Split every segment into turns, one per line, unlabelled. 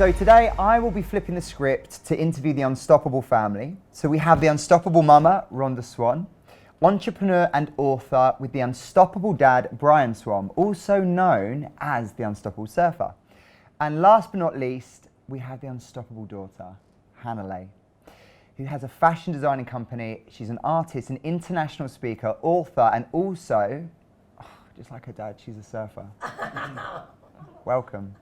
So today I will be flipping the script to interview the Unstoppable family. So we have the Unstoppable mama, Rhonda Swan, entrepreneur and author with the Unstoppable dad, Brian Swan, also known as the Unstoppable surfer. And last but not least, we have the Unstoppable daughter, Hannah Leigh, who has a fashion designing company. She's an artist, an international speaker, author, and also, just like her dad, she's a surfer. Welcome.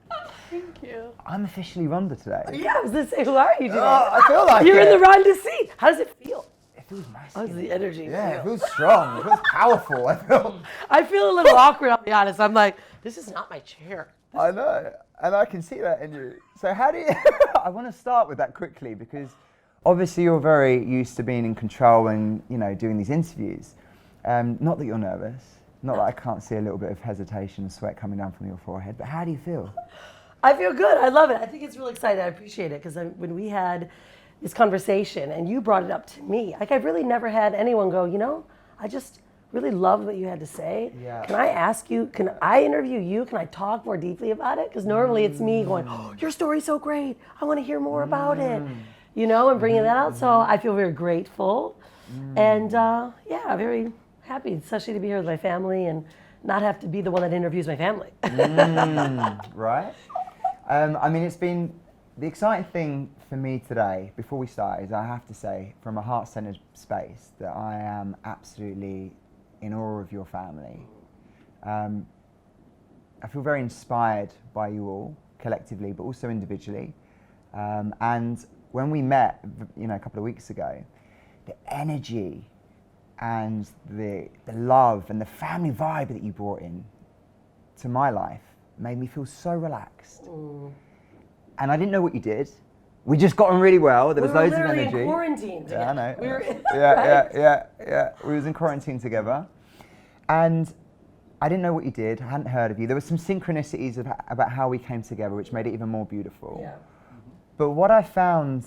Thank you.
I'm officially Rhonda today.
Yeah, I was going to say, who are you today?
I feel like
You're in the Rhonda seat. How does it feel?
It feels nice.
How's the energy?
Yeah, it feels strong. It feels powerful.
I feel a little awkward, I'll be honest. I'm like, this is not my chair.
I know, and I can see that in you. So how do you, I want to start with that quickly because obviously you're very used to being in control and, you know, doing these interviews. Not that you're nervous, not that I can't see a little bit of hesitation and sweat coming down from your forehead, but how do you feel?
I feel good. I love it. I think it's really exciting. I appreciate it because when we had this conversation and you brought it up to me, like I've really never had anyone go, you know, I just really loved what you had to say.
Yeah.
Can I ask you, can I interview you? Can I talk more deeply about it? Because normally it's me going, oh, your story's so great. I want to hear more about it, you know, and bringing that out. So I feel very grateful and yeah, very happy, especially to be here with my family and not have to be the one that interviews my family.
Right? I mean, it's been the exciting thing for me today, before we start, is I have to say, from a heart-centered space, that I am absolutely in awe of your family. I feel very inspired by you all, collectively, but also individually. And when we met, you know, a couple of weeks ago, the energy and the love and the family vibe that you brought in to my life made me feel so relaxed. And I didn't know what you did. We just got on really well. There was loads of energy.
We were literally in quarantine together.
Yeah, I know.
We were
Yeah. We was in quarantine together. And I didn't know what you did. I hadn't heard of you. There were some synchronicities about how we came together, which made it even more beautiful.
Yeah.
But what I found,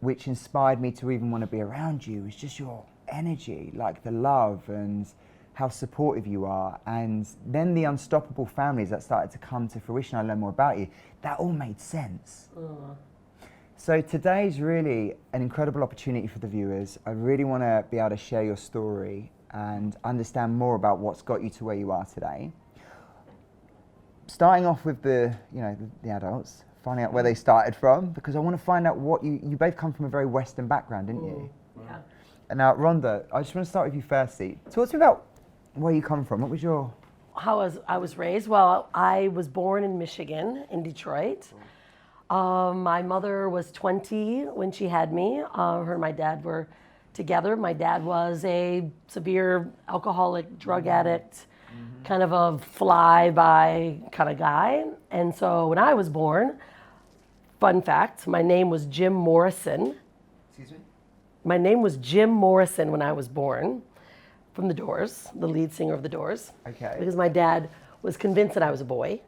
which inspired me to even want to be around you, was just your energy, like the love and how supportive you are. And then the Unstoppable families that started to come to fruition, I learned more about you. That all made sense. So today's really an incredible opportunity for the viewers. I really want to be able to share your story and understand more about what's got you to where you are today. Starting off with the adults, finding out where they started from, because I want to find out what you both come from a very Western background, didn't you?
Yeah.
And now, Rhonda, I just want to start with you firstly. Talk to me about where you come from. What was your...
How I was raised? Well, I was born in Michigan, in Detroit. My mother was 20 when she had me. Her and my dad were together. My dad was a severe alcoholic, drug addict, kind of a fly-by kind of guy. And so when I was born, fun fact, my name was Jim Morrison.
Excuse me?
My name was Jim Morrison when I was born, from The Doors, the lead singer of The Doors.
Okay.
Because my dad was convinced that I was a boy.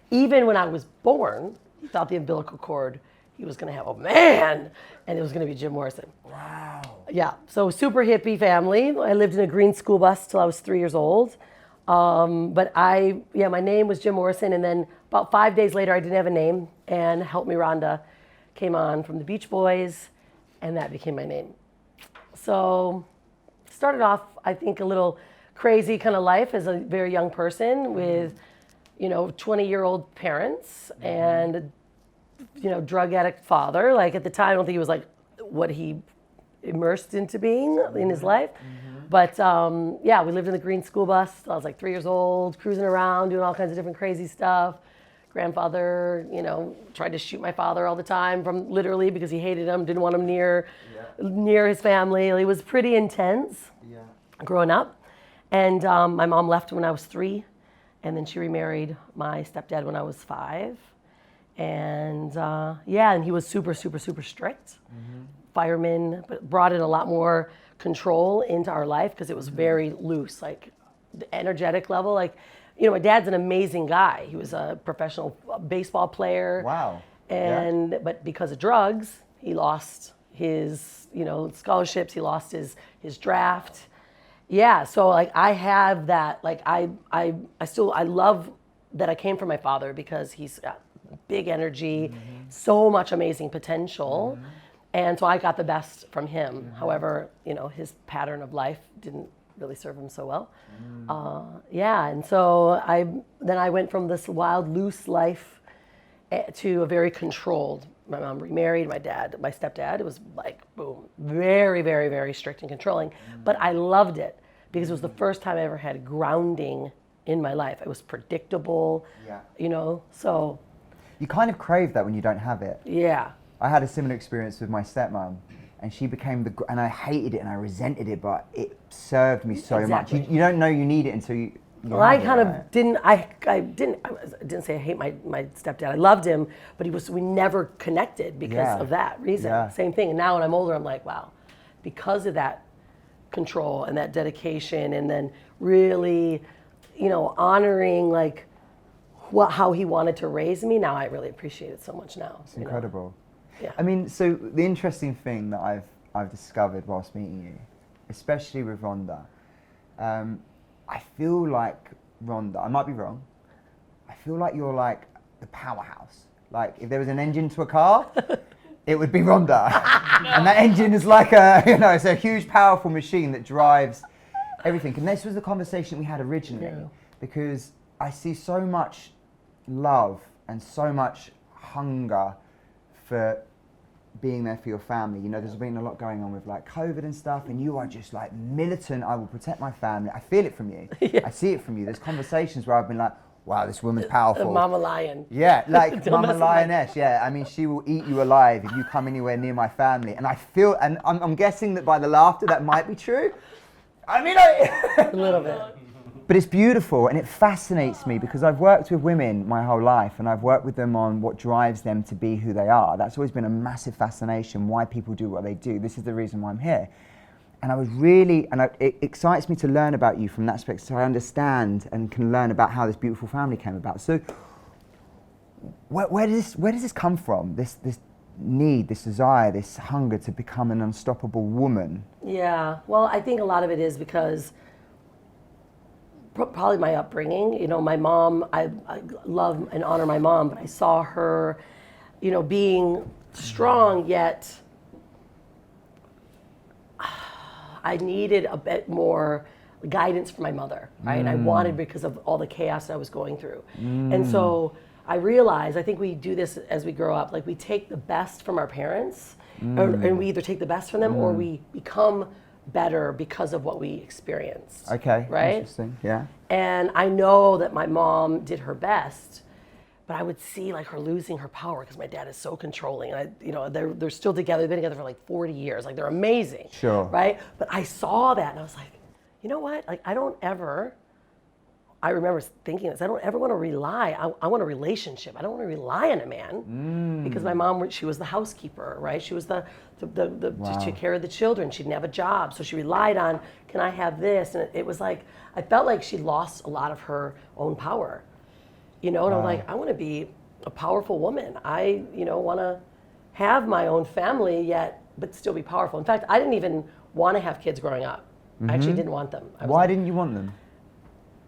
Even when I was born, he thought the umbilical cord, he was going to have a man, and it was going to be Jim Morrison.
Wow.
Yeah, so super hippie family. I lived in a green school bus till I was 3 years old. But my name was Jim Morrison, and then about 5 days later, I didn't have a name, and Help Me Rhonda came on from the Beach Boys, and that became my name. So started off, I think, a little crazy kind of life as a very young person with, 20-year-old parents and, drug addict father. Like at the time, I don't think he was like what he immersed into being in his life. But we lived in the green school bus. I was like 3 years old, cruising around, doing all kinds of different crazy stuff. Grandfather, tried to shoot my father all the time literally because he hated him, didn't want him near his family. He was pretty intense growing up. And my mom left when I was 3, and then she remarried my stepdad when I was 5. And and he was super, super, super strict. Fireman, but brought in a lot more control into our life because it was very loose, like the energetic level. Like, my dad's an amazing guy. He was a professional baseball player.
Wow.
But because of drugs, he lost his, scholarships. He lost his draft. Yeah. So like I have that. Like I love that I came from my father because he's got big energy. so much amazing potential. And so I got the best from him. However, his pattern of life didn't really serve him so well. And so I went from this wild, loose life to a very controlled. My mom remarried, my stepdad, it was like, boom, very, very, very strict and controlling. But I loved it because it was the first time I ever had grounding in my life. It was predictable, so.
You kind of crave that when you don't have it.
Yeah.
I had a similar experience with my stepmom, and she became and I hated it and I resented it, but it served me so much. You don't know you need it until you.
Well, I kind of didn't. I didn't say I hate my stepdad. I loved him, but we never connected because of that reason. Yeah. Same thing. And now when I'm older, I'm like, wow, because of that control and that dedication, and then really, honoring like how he wanted to raise me. Now I really appreciate it so much now.
It's incredible.
Yeah.
I mean, so the interesting thing that I've discovered whilst meeting you, especially with Rhonda, I feel like Rhonda, I might be wrong, I feel like you're like the powerhouse. Like if there was an engine to a car, it would be Rhonda. And that engine is like it's a huge powerful machine that drives everything. And this was the conversation we had originally, because I see so much love and so much hunger for being there for your family. There's been a lot going on with like COVID and stuff, and you are just like militant. I will protect my family. I feel it from you. I see it from you. There's conversations where I've been like, wow, this woman's powerful.
Mama lion.
Yeah, like Mama lioness. Yeah, I mean, she will eat you alive if you come anywhere near my family. And I feel, and I'm guessing that by the laughter that might be true. I mean,
a little bit.
But it's beautiful, and it fascinates me because I've worked with women my whole life, and I've worked with them on what drives them to be who they are. That's always been a massive fascination, why people do what they do. This is the reason why I'm here. And it excites me to learn about you from that aspect, so I understand and can learn about how this beautiful family came about. So where does this come from? This need, this desire, this hunger to become an unstoppable woman?
Yeah, well, I think a lot of it is because probably my upbringing. My mom, I love and honor my mom, but I saw her, being strong, yet I needed a bit more guidance from my mother, right? And I wanted, because of all the chaos that I was going through. And so I realized, I think we do this as we grow up, like we take the best from our parents, and we either take the best from them or we become better because of what we experienced.
Okay,
right?
Interesting, yeah.
And I know that my mom did her best, but I would see like her losing her power because my dad is so controlling. And they're still together. They've been together for like 40 years. Like they're amazing.
Sure.
Right? But I saw that and I was like, you know what? Like I remember thinking this, I don't ever want to rely, I want a relationship. I don't want to rely on a man because my mom, she was the housekeeper, right? She was to take care of the children. She didn't have a job. So she relied on, can I have this? And it was like, I felt like she lost a lot of her own power, and I'm like, I want to be a powerful woman. I, want to have my own family but still be powerful. In fact, I didn't even want to have kids growing up. I actually didn't want them.
Why didn't you want them?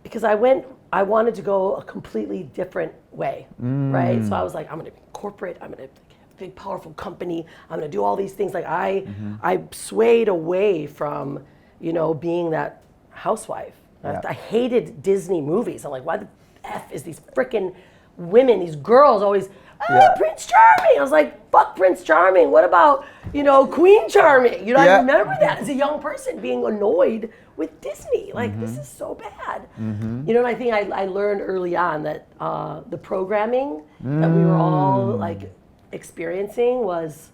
Because I wanted to go a completely different way, right? So I was like, I'm gonna be corporate, I'm gonna have a big, powerful company, I'm gonna do all these things. Like I swayed away from, being that housewife. Yeah. I hated Disney movies. I'm like, why the F is these freaking women, these girls always, Prince Charming. I was like, fuck Prince Charming. What about, Queen Charming? I remember that as a young person being annoyed with Disney. Like, this is so bad. And I think I learned early on that the programming that we were all like experiencing was,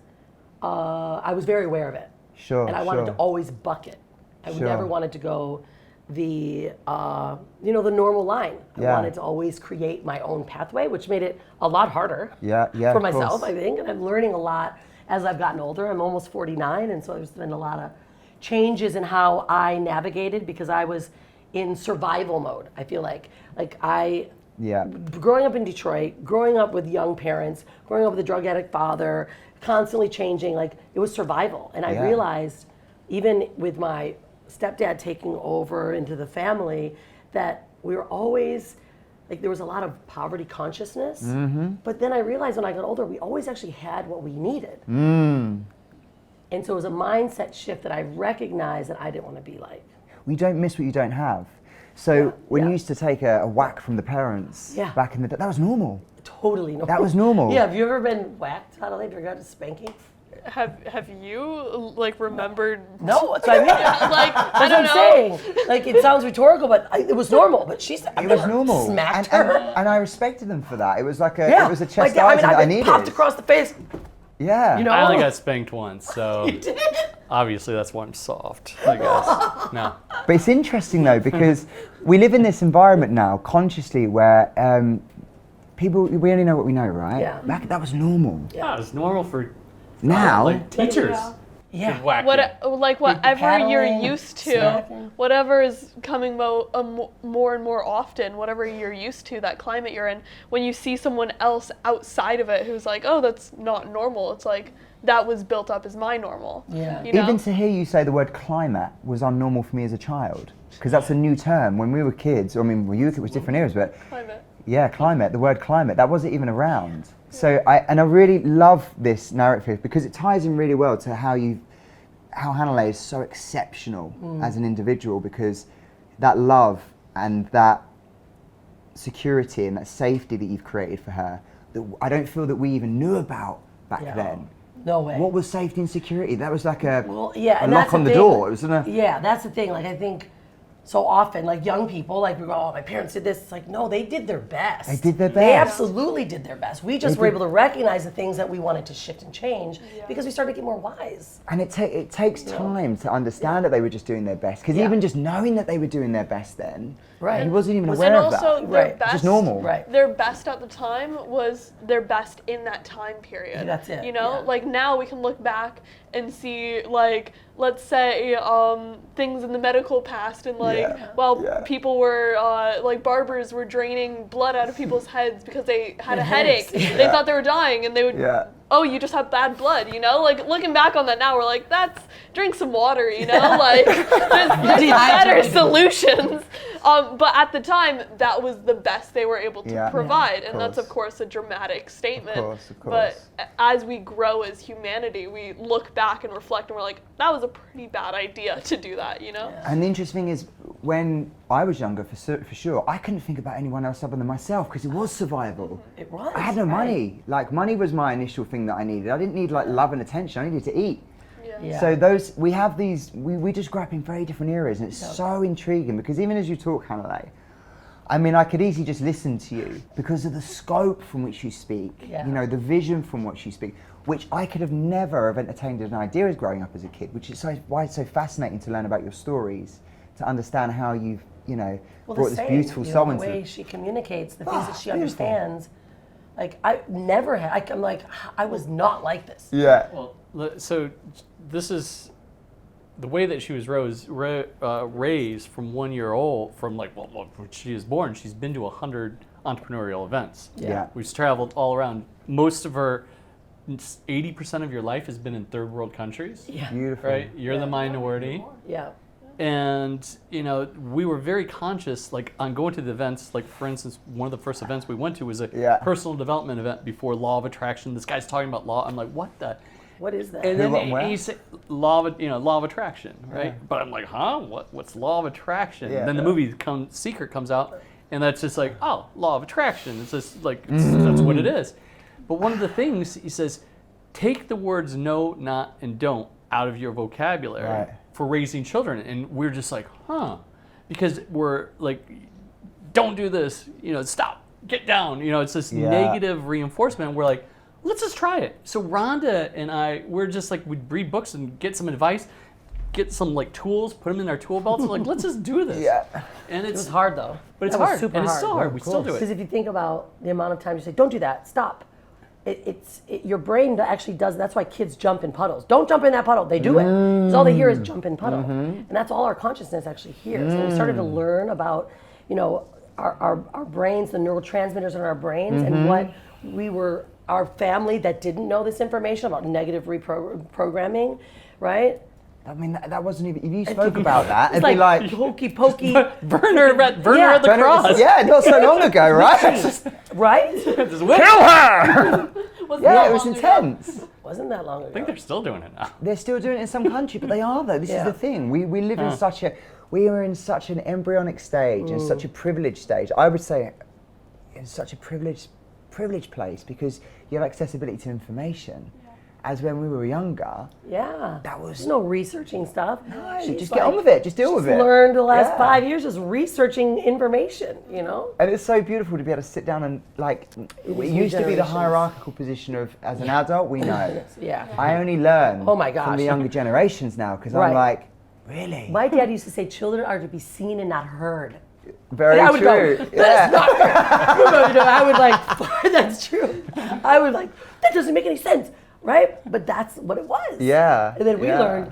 I was very aware of it.
Sure.
And I wanted to always buck it. I never wanted to go the the normal line. I wanted to always create my own pathway, which made it a lot harder for myself, I think. And I'm learning a lot as I've gotten older. I'm almost 49, and so there's been a lot of changes in how I navigated because I was in survival mode. I feel like growing up in Detroit, growing up with young parents, growing up with a drug addict father, constantly changing, like it was survival. And I realized, even with my stepdad taking over into the family, that we were always like there was a lot of poverty consciousness.
Mm-hmm.
But then I realized when I got older, we always actually had what we needed. And so it was a mindset shift that I recognized that I didn't want to be like.
We don't miss what you don't have. So when you used to take a whack from the parents back in the day, that was normal.
Totally normal.
That was normal.
Yeah, have you ever been whacked, Adelaide? Have you got a spanking?
Have you like remembered?
No, that's what I mean.
Like I
That's
don't
what
know.
I'm saying. Like it sounds rhetorical, but it was normal. But she said
It was normal.
Smacked
and,
her.
and I respected them for that. It was like
Yeah.
it was a
Like,
chastisement that I
I've been
needed.
popped across the face.
Yeah.
You know?
I only got spanked once, so
You did?
obviously that's why I'm soft, I guess. No.
But it's interesting though, because we live in this environment now consciously where people, we only know what we know, right?
Yeah.
Back, that was normal.
Yeah, it's normal for
Now,
like teachers
Yeah.
to whack you.
Like whatever you're
paddling,
used to,
smacking.
whatever is coming more and more often, whatever you're used to, that climate you're in, when you see someone else outside of it who's like, oh, that's not normal, it's like, that was built up as my normal.
Yeah.
You know?
even to hear you say the word climate was unnormal for me as a child, because that's a new term. When we were kids, I mean, when you it was different eras, but
Climate.
yeah, climate, the word climate, that wasn't even around. So I really love this narrative because it ties in really well to how Hannah is so exceptional as an individual, because that love and that security and that safety that you've created for her, that I don't feel that we even knew about back then.
No way.
What was safety and security? That was like a
and
lock
that's
on the
thing.
door. It was a,
Yeah, that's the thing. Like I think so often, like young people, like we go, oh, my parents did this. It's like, no, they did their best.
They did their
They
best.
absolutely did their best. We just were able to recognize the things that we wanted to shift and change because we started to get more wise.
and it takes time to understand that they were just doing their best. Because even just knowing that they were doing their best then,
Right.
he wasn't even
And
aware of
also
that.
their
Right.
best,
It's just normal.
Right.
their best at the time was their best in that time period.
That's it,
You know,
yeah.
like now we can look back and see, like, let's say things in the medical past, and like, people were like barbers were draining blood out of people's heads because they had a headache. They thought they were dying, and they would.
Yeah.
Oh, you just have bad blood, you know? Like, looking back on that now, we're like, drink some water, you know? Like, there's better solutions. But at the time, that was the best they were able to provide.
of
And that's, of
course.
course, a dramatic statement.
Of course.
But as we grow as humanity, we look back and reflect, and we're like, that was a pretty bad idea to do that, you know?
And the interesting thing is, when I was younger, for sure, I couldn't think about anyone else other than myself because it was survival.
It was.
I had no money. Like, money was my initial thing that I needed. I didn't need like love and attention. I needed to eat.
Yeah.
So we have these, we just grew up in very different eras, and it's so intriguing because even as you talk, Hannah, I mean, I could easily just listen to you because of the scope from which you speak, you know, the vision from which you speak, which I could have never have entertained an idea as growing up as a kid, which is why it's so fascinating to learn about your stories, to understand how you've, you know, brought this beautiful soul
the
into
way she communicates, the things that she
beautiful.
understands. Like I never had. I'm like, I was not like this.
Yeah.
Well, so this is the way that she was raised from 1 year old, from like, well, when she was born, she's been to 100 entrepreneurial events.
Yeah.
We've traveled all around. Most of her, 80% of your life has been in third world countries.
Yeah.
Beautiful.
Right? You're the minority.
Yeah.
And, you know, we were very conscious, like, on going to the events, like, for instance, one of the first events we went to was a personal development event before Law of Attraction. This guy's talking about law. I'm like, what the?
What is that?
And
Who,
then
what, and where?
he said, law of attraction, right? But I'm like, huh? What's law of attraction?
Yeah.
Then the movie Secret comes out, and that's just like, oh, law of attraction. It's just like, that's what it is. But one of the things, he says, take the words no, not, and don't out of your vocabulary for raising children. And we're just like, huh? Because we're like, don't do this, you know, stop, get down. You know, it's this negative reinforcement. We're like, let's just try it. So Rhonda and I, we're just like, we'd read books and get some advice, get some like tools, put them in our tool belts, and like, let's just do this. And
It was hard though.
but it's
That was
hard,
super
and it's
hard.
still hard. We still do
Because
it.
if you think about the amount of times you say, don't do that, stop. Your brain actually does. That's why kids jump in puddles. Don't jump in that puddle. They do it. Because all they hear is jump in puddle. And that's all our consciousness actually hears. So we started to learn about, you know, our brains, the neurotransmitters in our brains, and what we were, our family that didn't know this information about negative reprogramming, right?
I mean, that wasn't even. If you spoke about that, it'd
It's
be like
hokey pokey.
Burn her at the cross.
Yeah, not so long ago, right?
Right?
Just whip.
Kill her!
Wasn't
Yeah,
that
it was
long ago?
intense.
Wasn't that long ago.
I think they're still doing it now.
They're still doing it in some country, but they are though. This is the thing. We live in we are in such an embryonic stage and such a privileged stage. I would say in such a privileged place because you have accessibility to information. As when we were younger, that was
There's no researching stuff.
no, just get on with it, just deal with it.
Learned the last 5 years just researching information, you know?
And it's so beautiful to be able to sit down and like, it used to be the
generations.
hierarchical position of, as an adult, we know.
Yeah.
I only learn
Oh my
from
gosh.
the younger generations now because I'm like, really?
My dad used to say children are to be seen and not heard.
Very
And I would
true.
go, that's not fair. You know, I would like, that's true. I would like, that doesn't make any sense, right? But that's what it was.
Yeah.
And then we
yeah.
learned,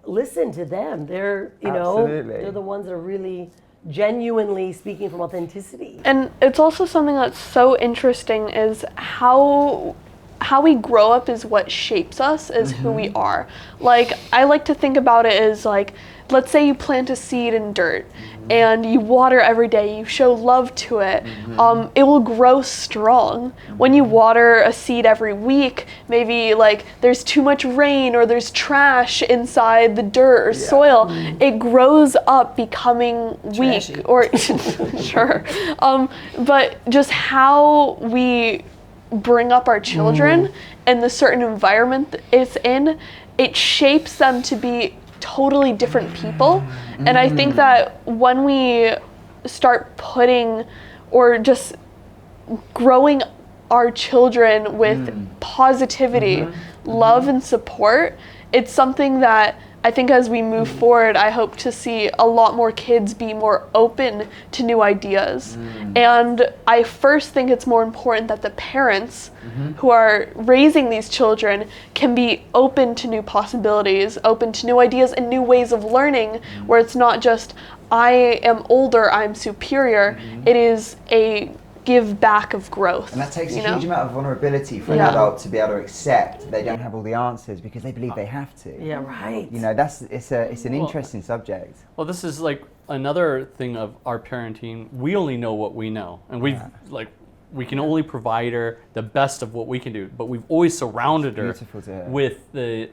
listen to them. They're, you know,
Absolutely.
they're the ones that are really genuinely speaking from authenticity.
And it's also something that's so interesting is how we grow up is what shapes us as who we are. Like, I like to think about it as like, let's say you plant a seed in dirt and you water every day, you show love to it, it will grow strong. When you water a seed every week, maybe like there's too much rain or there's trash inside the dirt or soil, it grows up becoming
Trashy.
weak or sure. But just how we bring up our children and the certain environment that it's in, it shapes them to be totally different people. And I think that when we start putting or just growing our children with positivity, love and support, it's something that I think as we move forward, I hope to see a lot more kids be more open to new ideas. And I first think it's more important that the parents who are raising these children can be open to new possibilities, open to new ideas and new ways of learning, where it's not just, I am older, I'm superior. It is a give back of growth.
And that takes a
you know?
huge amount of vulnerability for an adult to be able to accept they don't have all the answers because they believe they have to.
Yeah, right.
You know, it's an interesting subject.
Well, this is like another thing of our parenting. We only know what we know, and we can only provide her the best of what we can do. But we've always surrounded her
Beautiful to hear.
with the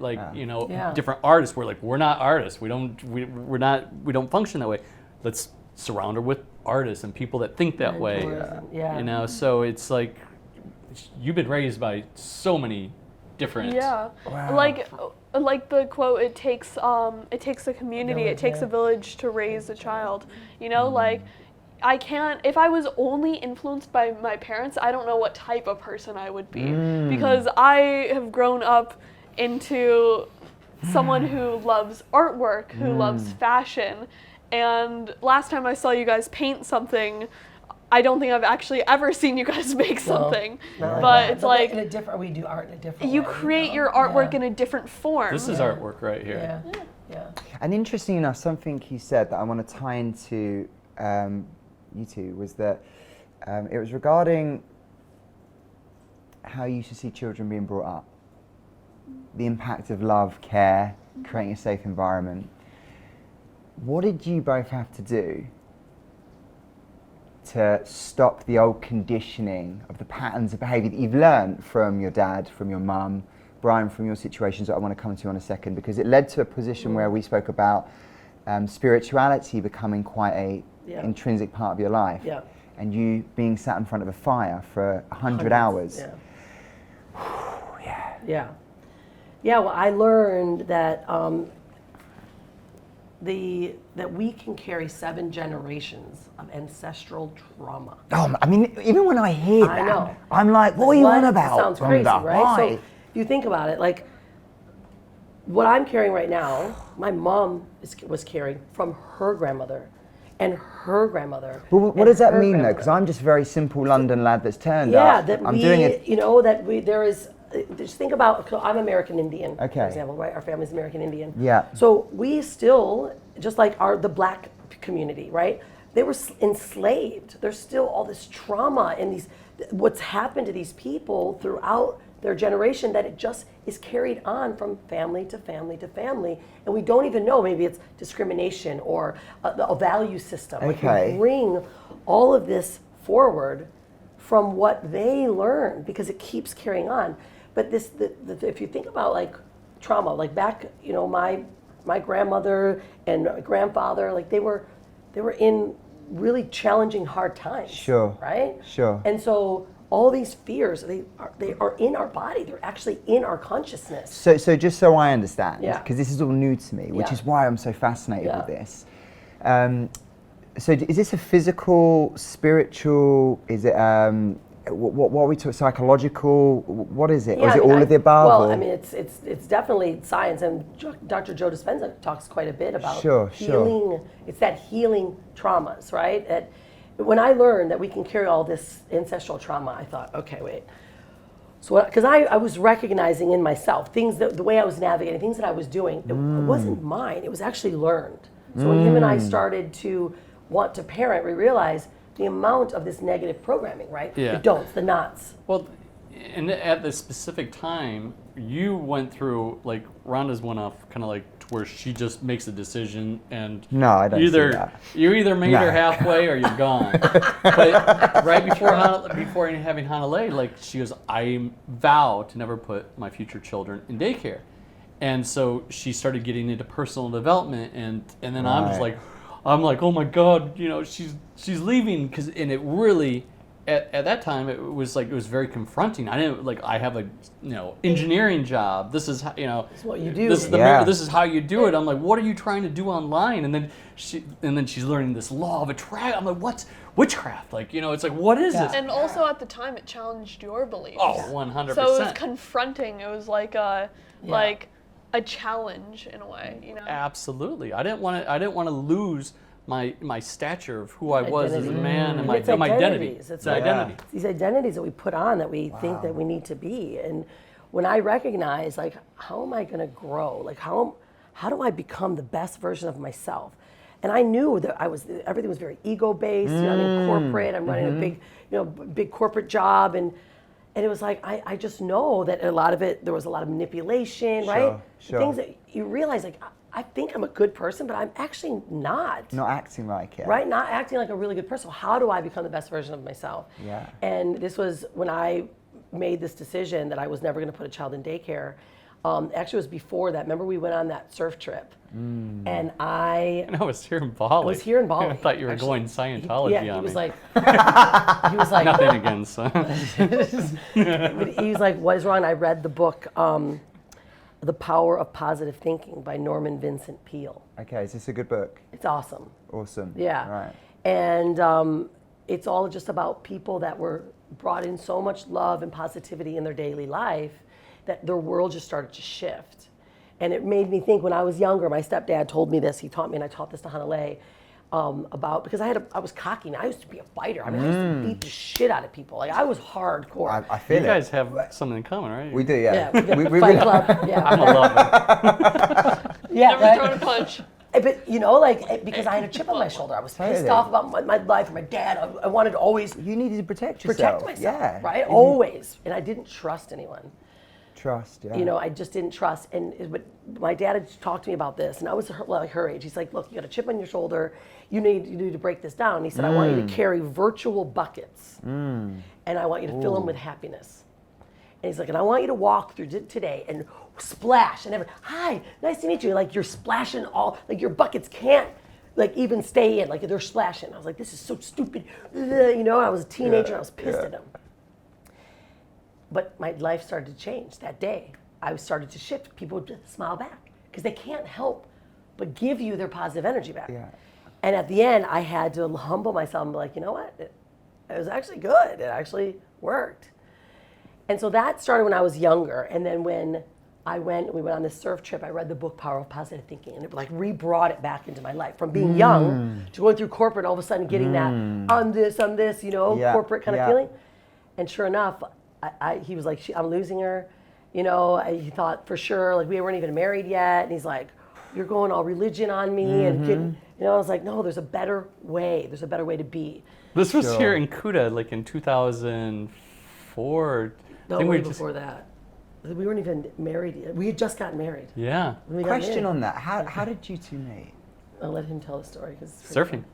different artists. We're not artists. We don't function that way. Let's surround her with artists and people that think that way.
Yeah.
You know, so it's like you've been raised by so many different.
Yeah,
Wow.
like the quote, it takes a community, it takes a village to raise a child. You know, like I can't, if I was only influenced by my parents, I don't know what type of person I would be, because I have grown up into someone who loves artwork, who loves fashion. And last time I saw you guys paint something, I don't think I've actually ever seen you guys make something. But it's like,
in a different, we do art in a different
you
way,
create
know?
your artwork in a different form.
This is artwork right here.
Yeah.
And interesting enough, something he said that I want to tie into you two was that it was regarding how you used to see children being brought up, the impact of love, care, creating a safe environment. What did you both have to do to stop the old conditioning of the patterns of behaviour that you've learned from your dad, from your mum, Brian, from your situations that I want to come to in a second, because it led to a position where we spoke about spirituality becoming quite a intrinsic part of your life, and you being sat in front of a fire for 100 hours.
Well, I learned that that we can carry 7 generations of ancestral trauma.
Oh, I mean, even when I hear that,
I know.
I'm like, what are you on about?
Sounds crazy,
Rhonda?
right?
Why?
So if you think about it, like what I'm carrying right now, my mom was carrying from her grandmother and her grandmother.
Well, what does that mean though? Because I'm just a very simple London lad that's turned up.
That
I'm
we,
doing it.
you know, that we, there is, just think about, I'm American Indian, for
Okay.
example, right? Our family's American Indian.
Yeah.
So we still, just like the black community, right? They were enslaved. There's still all this trauma and what's happened to these people throughout They're a generation that it just is carried on from family to family to family, and we don't even know. Maybe it's discrimination or a value system. Like we bring all of this forward from what they learn because it keeps carrying on. But if you think about like trauma, like back, you know, my grandmother and my grandfather, like they were in really challenging, hard times.
Sure.
Right?
Sure.
And so all these fears, they are in our body. They're actually in our consciousness.
So just so I understand,
Yeah.
because this is all new to me, which
Yeah.
is why I'm so fascinated
Yeah.
with this. So is this a physical, spiritual? Is it what are we talking? Psychological? What is it? Or is it all of the above?
Well,
or?
I mean, it's definitely science, and Dr. Joe Dispenza talks quite a bit about healing. It's that healing traumas, right? That when I learned that we can carry all this ancestral trauma, I thought, okay, wait. So, because I was recognizing in myself things that the way I was navigating, things that I was doing, it wasn't mine. It was actually learned. So when him and I started to want to parent, we realized the amount of this negative programming, right?
Yeah.
The don'ts, the nots.
Well, and at this specific time, you went through, like, Rhonda's went off kind of like to where she just makes a decision and
No, I don't see that.
you either made her halfway or you're gone. But right before having Hanalei, like, she goes, I vow to never put my future children in daycare. And so she started getting into personal development, and then I'm like, oh my God, you know, she's leaving, and it really, at that time, it was very confronting. I didn't, like, I have a, you know, engineering job. This is how, you know,
This is what you do.
This is this is how you do it. I'm like, what are you trying to do online? And then she's learning this law of attraction. I'm like, what's witchcraft? Like, you know, it's like, what is this?
And also at the time, it challenged your beliefs.
Oh, 100%.
So it was confronting. It was like a challenge in a way, you know.
Absolutely. I didn't want to lose my stature of who I was as a man and my
It's
identity.
identities.
It's identity.
It's these identities that we put on that we think that we need to be. And when I recognize, like, how am I going to grow? Like, how do I become the best version of myself? And I knew that everything was very ego-based. You know, I'm in corporate. I'm running a big corporate job, and it was like I just know that a lot of it, there was a lot of manipulation, right?
Sure.
Things that you realize, like, I think I'm a good person, but I'm actually not.
Not acting like it.
Right? Not acting like a really good person. How do I become the best version of myself?
Yeah.
And this was when I made this decision that I was never going to put a child in daycare. Actually, it was before that. Remember, we went on that surf trip, and I
was here in Bali.
I was here in Bali.
I thought you were going Scientology on me.
he was like,
Nothing against.
But he was like, what is wrong? I read the book, The Power of Positive Thinking by Norman Vincent Peale.
Okay, is this a good book?
It's awesome.
Awesome.
Yeah.
Right.
And it's all just about people that were brought in so much love and positivity in their daily life that their world just started to shift. And it made me think, when I was younger, my stepdad told me this, he taught me, and I taught this to Hanalei, about, because I was cocky. I used to be a fighter. I mean, I used to beat the shit out of people. Like, I was hardcore.
I feel
You guys have something in common, right?
We do, yeah.
Yeah, we Fight Club. Yeah.
I'm a lover.
Yeah,
Never
right?
thrown a punch.
But, you know, like, because I had a chip on my shoulder. I was pissed off about my life and my dad. I wanted to always
You needed to protect yourself.
protect myself,
Yeah.
right? Always. And I didn't trust anyone.
Trust, yeah.
You know, I just didn't trust. But my dad had talked to me about this, and I was like her age. He's like, look, you got a chip on your shoulder. You need to break this down. And he said, I want you to carry virtual buckets, and I want you to fill them with happiness. And he's like, and I want you to walk through today and splash and hi, nice to meet you. Like, you're splashing all, like, your buckets can't, like, even stay in, like, they're splashing. I was like, this is so stupid. You know, I was a teenager and I was pissed at him. But my life started to change that day. I started to shift. People would just smile back because they can't help but give you their positive energy back.
Yeah.
And at the end, I had to humble myself and be like, you know what? It was actually good. It actually worked. And so that started when I was younger. And then when we went on this surf trip, I read the book Power of Positive Thinking, and it like re-brought it back into my life. From being young to going through corporate, all of a sudden getting that on this, you know, corporate kind of feeling. And sure enough, he was like, I'm losing her. You know, he thought for sure, like, we weren't even married yet. And he's like, you're going all religion on me. And getting, you know, I was like, no, there's a better way. There's a better way to be.
This was here in Kuta, like in 2004.
No, way before that. We weren't even married yet. We had just gotten married.
Yeah.
When we got
Question
married.
on that. How did you two meet?
I'll let him tell the story. 'Cause it's pretty
Surfing.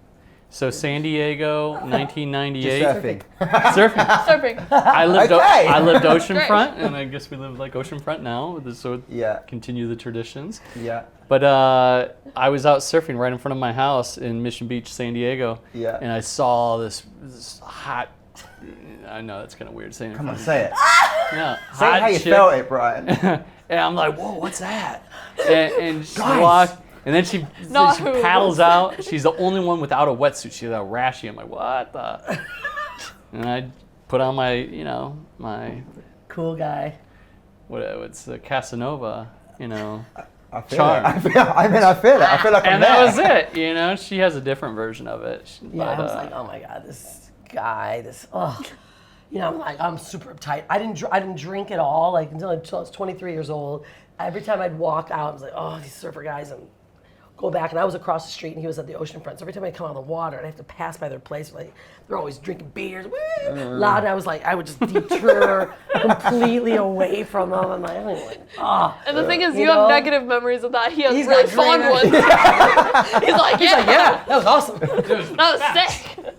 So San Diego, 1998.
Just surfing.
Surfing.
Surfing.
I lived
Okay.
I lived
Great.
oceanfront, and I guess we live like oceanfront now. So
Yeah.
continue the traditions.
Yeah.
But I was out surfing right in front of my house in Mission Beach, San Diego.
Yeah.
And I saw this hot. I know that's kind of weird saying.
Come on, say it.
Yeah.
Say how you
chick.
felt it, Brian.
And I'm like, whoa, what's that? And she
Guys.
walked, and then she
Not who.
paddles out. She's the only one without a wetsuit. She's a rashy. I'm like, what the? And I put on my, my
cool guy.
what's the Casanova,
I feel
Charm.
it. I feel it. I feel like I'm
and
there.
that was it. She has a different version of it.
Yeah, I was like, oh my God, this guy, I'm super uptight. I didn't drink at all, like until I was 23 years old. Every time I'd walk out, I was like, oh, these surfer guys, and go back. And I was across the street, and he was at the oceanfront. So every time I come out of the water, I'd have to pass by their place. Like they're always drinking beers, loud. And I was like, I would just detour completely away from them. I'm like, I don't even
And the thing is,
You
you have
know?
negative memories of that. He has
He's
really
got
fond
great
ones.
memories.
He's like, yeah,
yeah, that was awesome.
that was sick.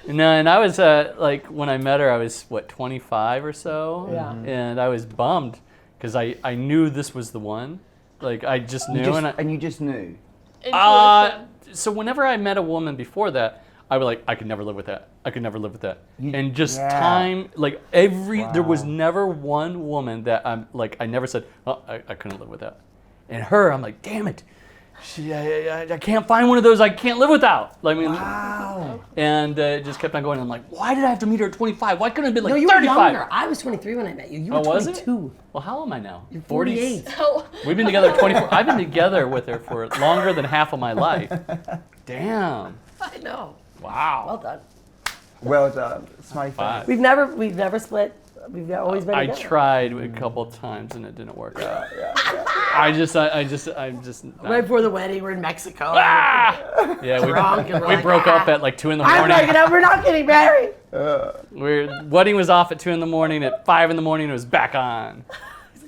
No, and I was like when I met her, I was 25 or so.
Yeah.
And I was bummed because I knew this was the one. Like I just knew,
You just knew.
Intuition.
so whenever I met a woman before that, I was like, I could never live with that. I could never live with that. And just time, like there was never one woman that I never said, oh, I couldn't live with that. And her, I'm like, damn it. I can't find one of those I can't live without.
Wow.
And it just kept on going. I'm like, why did I have to meet her at 25? Why couldn't it have been like
No, you were
35?
younger. I was 23 when I met you. You were
Oh, was it?
22.
Well, how old am I now?
You're 48.
Oh,
We've been together 24. I've been together with her for longer than half of my life. Damn.
I know.
Wow.
Well done.
Well done. Smiley face.
Five.
We've never split. We've always been
I
together.
tried a couple times and it didn't work out. I'm just.
Right before the wedding, we're in Mexico.
Ah! Yeah,
Drunk and we're
we
like,
broke up at like 2 in the
I'm
morning.
breaking up. We're not getting married.
Wedding was off at 2 in the morning. At 5 in the morning, it was back on.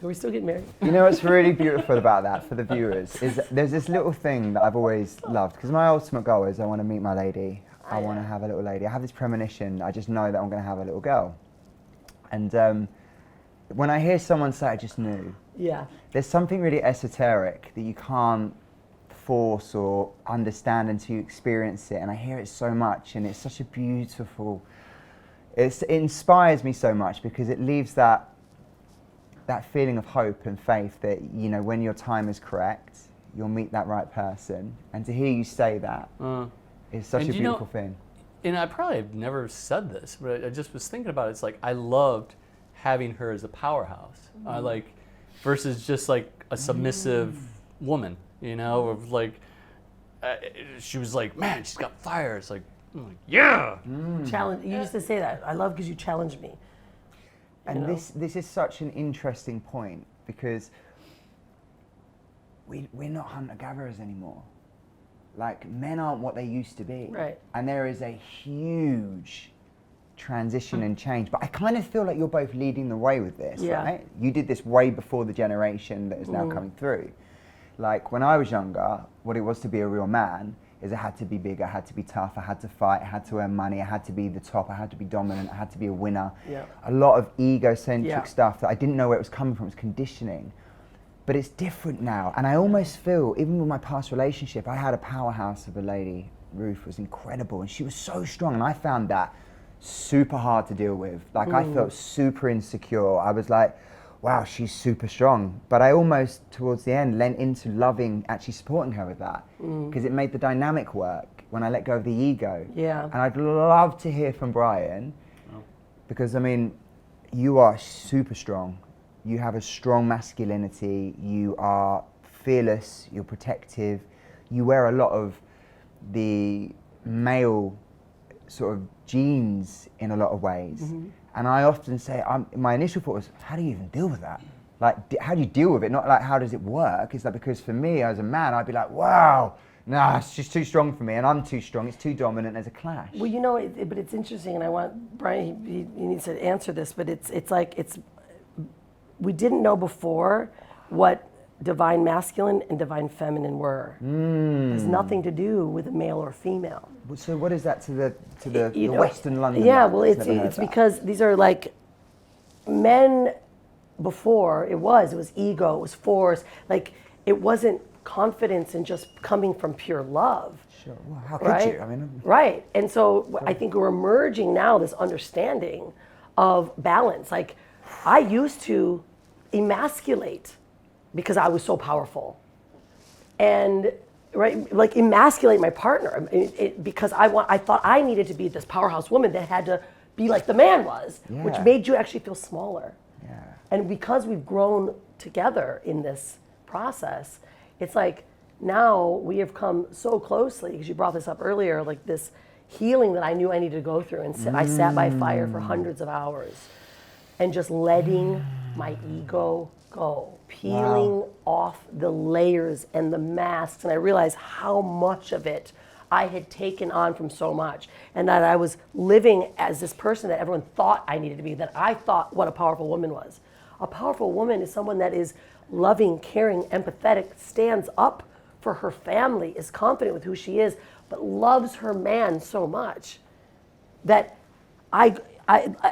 Are we still getting married?
You know what's really beautiful about that for the viewers is there's this little thing that I've always loved because my ultimate goal is I want to meet my lady. I want to have a little lady. I have this premonition. I just know that I'm going to have a little girl. And when I hear someone say, I just knew,
Yeah.
there's something really esoteric that you can't force or understand until you experience it. And I hear it so much, and it's such a beautiful, it inspires me so much because it leaves that feeling of hope and faith that, when your time is correct, you'll meet that right person. And to hear you say that is such a beautiful thing.
And I probably have never said this, but I just was thinking about it. It's like I loved having her as a powerhouse. I like versus just like a submissive woman, of like she was like, man, she's got fire. It's like, I'm like, yeah.
Challenge. You used to say that. I love because you challenged me.
And this is such an interesting point because we're not hunter-gatherers anymore. Like, men aren't what they used to be.
Right.
And there is a huge transition and change. But I kind of feel like you're both leading the way with this, right? You did this way before the generation that is now coming through. Like, when I was younger, what it was to be a real man is I had to be big, I had to be tough, I had to fight, I had to earn money, I had to be the top, I had to be dominant, I had to be a winner.
Yeah.
A lot of egocentric stuff that I didn't know where it was coming from. It was conditioning. But it's different now. And I almost feel, even with my past relationship, I had a powerhouse of a lady. Ruth was incredible, and she was so strong. And I found that super hard to deal with. Like, I felt super insecure. I was like, wow, she's super strong. But I almost, towards the end, lent into loving, actually supporting her with that. Because it made the dynamic work when I let go of the ego.
Yeah.
And I'd love to hear from Brian, because, I mean, you are super strong. You have a strong masculinity, you are fearless, you're protective, you wear a lot of the male sort of genes in a lot of ways. And I often say, my initial thought was, how do you even deal with that? Like, how do you deal with it? Not like, how does it work? It's like, because for me as a man, I'd be like, wow, nah, it's just too strong for me, and I'm too strong, it's too dominant, there's a clash.
Well, but it's interesting, and I want Brian, he needs to answer this, but it's like, we didn't know before what divine masculine and divine feminine were. It has nothing to do with a male or female.
So what is that to the
You know,
Western London?
Yeah, well,
that's never heard
it's
that?
because these are like men before. It was ego, it was force. Like it wasn't confidence in just coming from pure love.
Sure. Well, how could
Right?
you? I mean,
Right. And so I think we're emerging now this understanding of balance. Like I used to emasculate because I was so powerful. And right, like emasculate my partner because I thought I needed to be this powerhouse woman that had to be like the man was, which
Yeah.
made you actually feel smaller.
yeah.
And because we've grown together in this process, it's like now we have come so closely, because you brought this up earlier, like this healing that I knew I needed to go through. And I sat by fire for hundreds of hours and just letting my ego go, peeling off the layers and the masks. And I realized how much of it I had taken on from so much, and that I was living as this person that everyone thought I needed to be, that I thought what a powerful woman was. A powerful woman is someone that is loving, caring, empathetic, stands up for her family, is confident with who she is, but loves her man so much that I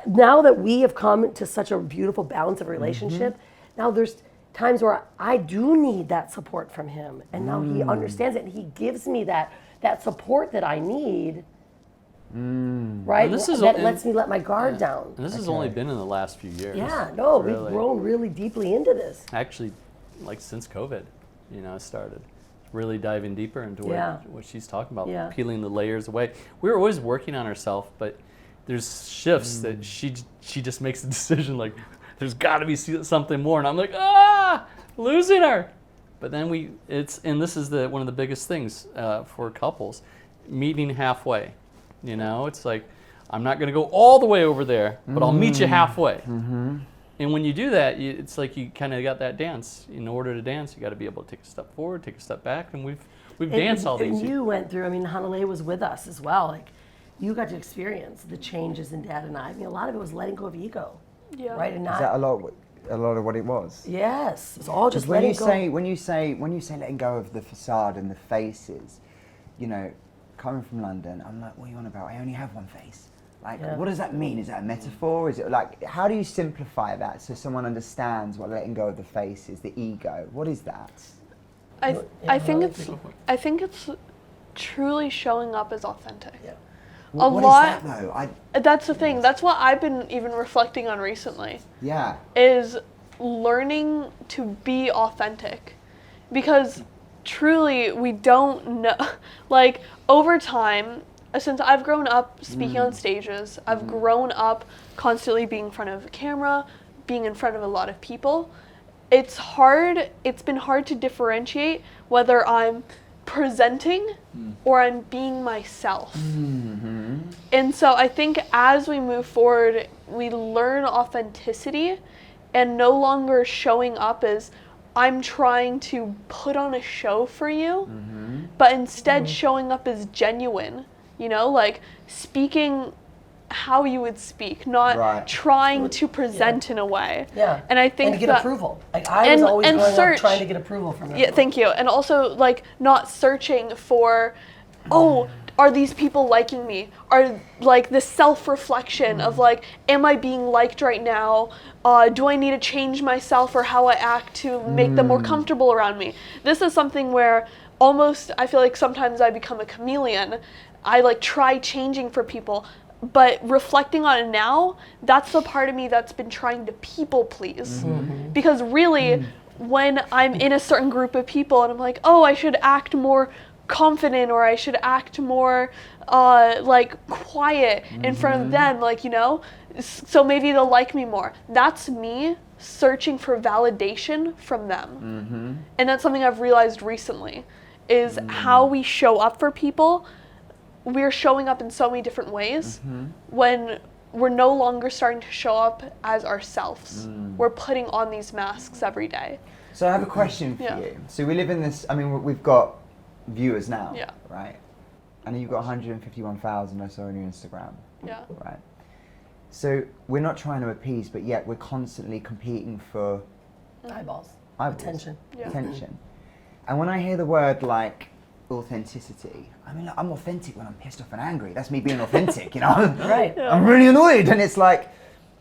now that we have come to such a beautiful balance of relationship, now there's times where I do need that support from him, and now he understands it and he gives me that support that I need. Right?
And this is
that
and-
lets me let my guard down.
And this has only been in the last few years.
Yeah, no, we've
really.
grown really deeply into this.
Actually, like since COVID, started really diving deeper into what she's talking about,
Yeah.
peeling the layers away. We were always working on ourselves, but there's shifts that she just makes a decision like, there's got to be something more, and I'm like, losing her. But then this is one of the biggest things for couples, meeting halfway. It's like, I'm not going to go all the way over there, but I'll meet you halfway. And when you do that, it's like you kind of got that dance. In order to dance, you got to be able to take a step forward, take a step back, and we've danced all these
And
years.
you went through, Hanalei was with us as well. Like, you got to experience the changes in Dad and I. A lot of it was letting go of ego.
Yeah.
Right? And
Is
not,
that a lot of what it was?
yes, it's all just
when
letting
you
go.
say when you say letting go of the facade and the faces, coming from London, I'm like, what are you on about? I only have one face. Like,
Yeah.
what does that mean? Is that a metaphor? Is it like, how do you simplify that so someone understands what letting go of the face is, the ego? What is that?
I think it's truly showing up as authentic.
Yeah.
What is
lot-
that though?
That's the thing. That's what I've been even reflecting on recently.
Yeah.
Is learning to be authentic, because truly we don't know. Like over time, since I've grown up speaking on stages, I've grown up constantly being in front of a camera, being in front of a lot of people. It's been hard to differentiate whether I'm presenting or I'm being myself. And so I think as we move forward, we learn authenticity and no longer showing up as I'm trying to put on a show for you, but instead showing up as genuine, like speaking how you would speak, not trying to present in a way.
Yeah.
And I think
and to get
that,
approval. Like I was always
and
growing
search.
up trying to get approval from everyone.
Yeah, thank you. And also like not searching for, are these people liking me? Are like the self-reflection of like, am I being liked right now? Do I need to change myself or how I act to make them more comfortable around me? This is something where almost I feel like sometimes I become a chameleon. I like try changing for people, but reflecting on it now, that's the part of me that's been trying to people please. Because really, when I'm in a certain group of people and I'm like, I should act more confident or I should act more like quiet in front of them, so maybe they'll like me more. That's me searching for validation from them. And that's something I've realized recently, is how we show up for people. We're showing up in so many different ways when we're no longer starting to show up as ourselves. We're putting on these masks every day.
So I have a question for you. So we live in this, we've got viewers now, right? And you've got 151,000 I saw on your Instagram.
Yeah.
Right. So we're not trying to appease, but yet we're constantly competing for
Eyeballs.
attention.
Yeah.
Attention. And when I hear the word like authenticity, I mean, like, I'm authentic when I'm pissed off and angry. That's me being authentic, you know?
Right.
I'm really annoyed, and it's like,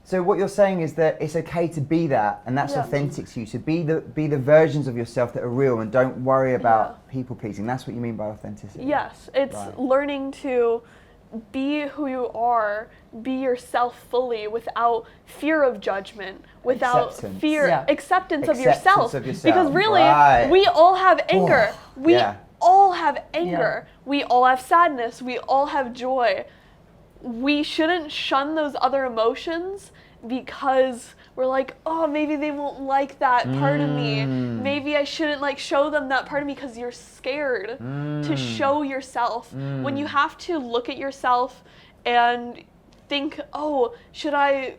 so what you're saying is that it's okay to be that, and that's authentic to you. So be the versions of yourself that are real, and don't worry about people pleasing. That's what you mean by authenticity.
Yes, it's learning to be who you are, be yourself fully without fear of judgment, without acceptance of yourself. Because really, we all have anger. We all have anger. We all have sadness. We all have joy. We shouldn't shun those other emotions because we're like, oh, maybe they won't like that part of me. Maybe I shouldn't like show them that part of me, because you're scared to show yourself. When you have to look at yourself and think, oh, should I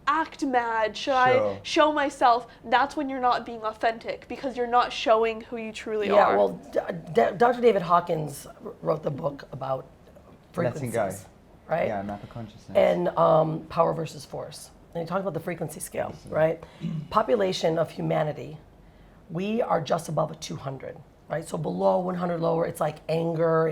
act mad? Should I show myself? That's when you're not being authentic, because you're not showing who you truly are.
Yeah, well, Dr. David Hawkins wrote the book about frequencies.
Letting go.
Right?
Yeah, map of consciousness.
And power versus force. And he talked about the frequency scale, right? Population of humanity, we are just above a 200, right? So below 100 lower, it's like anger,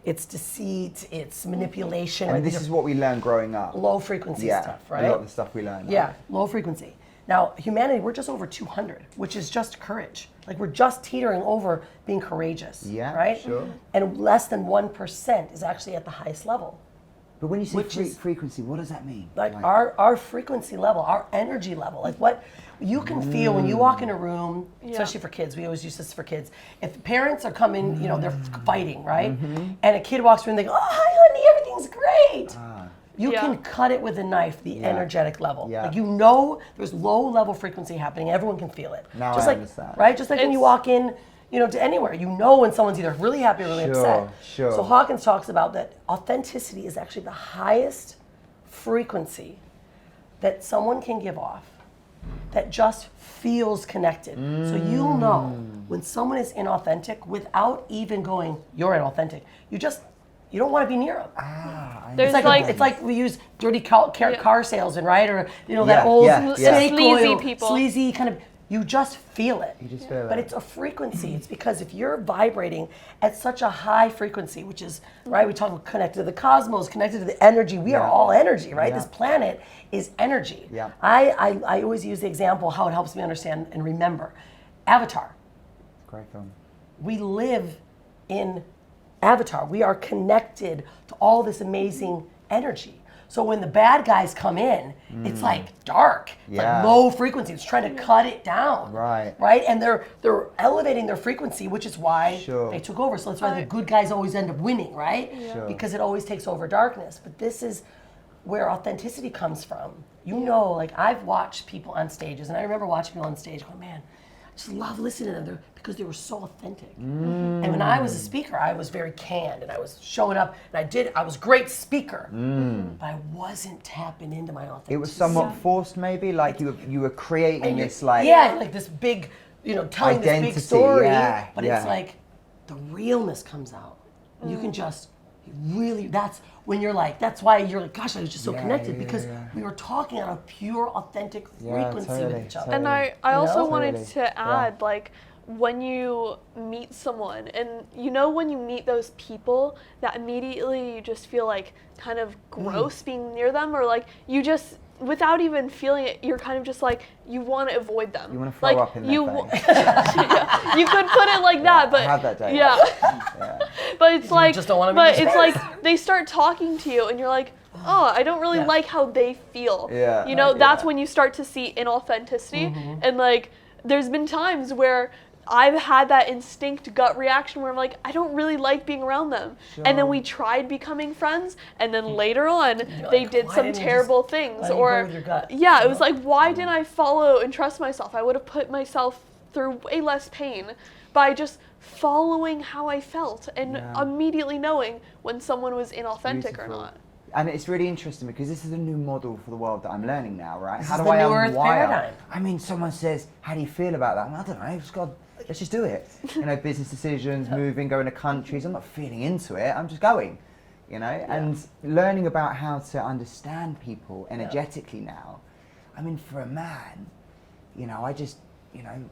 it's deceit, it's manipulation.
And
right?
this is what we learn growing up.
Low frequency stuff, right?
A lot of the stuff we learn.
Yeah, low frequency. Now, humanity, we're just over 200, which is just courage. Like, we're just teetering over being courageous, right?
Sure.
And less than 1% is actually at the highest level.
But when you say frequency, what does that mean?
Like our frequency level, our energy level, like what you can feel when you walk in a room, especially for kids. We always use this for kids. If parents are coming, you know, they're fighting, right? And a kid walks through and they go, oh, hi, honey, everything's great. You can cut it with a knife, the energetic level. Like, you know, there's low level frequency happening. Everyone can feel it.
Now
just
I
like,
understand.
Right? Just like when you walk in, you know, to anywhere, you know when someone's either really happy or really upset.
Sure.
So Hawkins talks about that authenticity is actually the highest frequency that someone can give off that just feels connected. So you'll know when someone is inauthentic without even going, you're inauthentic. You don't want to be near them. It's like we use dirty car salesman, right? Or, you know, that old snake
sleazy
oil,
people.
sleazy kind of. You just feel it.
You just feel it.
But it's a frequency. It's because if you're vibrating at such a high frequency, which is, right, we talk about connected to the cosmos, connected to the energy. We are all energy, right? This planet is energy.
Yeah.
I always use the example, how it helps me understand and remember. Avatar.
Great film.
We live in Avatar. We are connected to all this amazing energy. So when the bad guys come in, it's like dark, it's like low frequency. It's trying to cut it down, right? And they're elevating their frequency, which is why they took over. So that's why the good guys always end up winning, right? Because it always takes over darkness. But this is where authenticity comes from. You know, like, I've watched people on stages, and I remember watching people on stage going, man, I just love listening to them because they were so authentic. And when I was a speaker, I was very canned, and I was showing up, and I was a great speaker, but I wasn't tapping into my authenticity.
It was somewhat forced, maybe, like you were creating this, like...
like this big, you know, telling
identity,
this big story, but it's
yeah.
like the realness comes out. You can just really, that's when you're like, that's why you're like, gosh, I was just so connected because we were talking on a pure, authentic frequency with each other.
And I also wanted to add, like, when you meet someone, and you know when you meet those people that immediately you just feel like kind of gross being near them, or like you just, without even feeling it, you're kind of just like, you want to avoid them.
You want to throw up in their face.
You could put it like that, but
I had that day.
But it's like,
just don't want to
but it's like they start talking to you, and you're like, oh, I don't really like how they feel. You know, that's when you start to see inauthenticity, and like, there's been times where I've had that instinct gut reaction where I'm like, I don't really like being around them. And then we tried becoming friends, and then later on, they did some terrible things. Or, it was like, why didn't I follow and trust myself? I would have put myself through way less pain by just following how I felt and immediately knowing when someone was inauthentic or not.
And it's really interesting because this is a new model for the world that I'm learning now, right?
How do I unwire?
I mean, someone says, how do you feel about that? I don't know, let's just do it. You know, business decisions, moving, going to countries. I'm not feeling into it. I'm just going. you know, and learning about how to understand people energetically now. I mean, for a man, you know, I just, you know,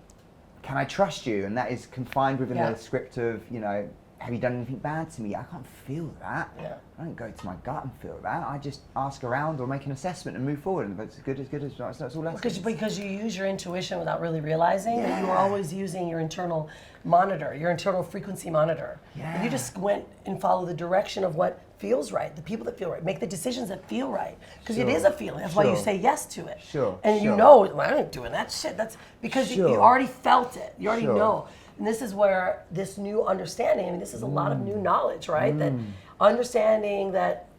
can I trust you? And that is confined within the script of, you know, have you done anything bad to me? I can't feel that.
Yeah.
I don't go to my gut and feel that. I just ask around or make an assessment and move forward. And if it's good, it's not. That's all lessons.
Because you use your intuition without really realizing that you were always using your internal monitor, your internal frequency monitor.
Yeah.
And you just went and followed the direction of what feels right, the people that feel right. Make the decisions that feel right. Because it is a feeling. That's why you say yes to it.
Sure.
And you know, well, I ain't doing that shit. That's because you already felt it. You already know. And this is where this new understanding, I mean, this is a lot of new knowledge, right? That understanding that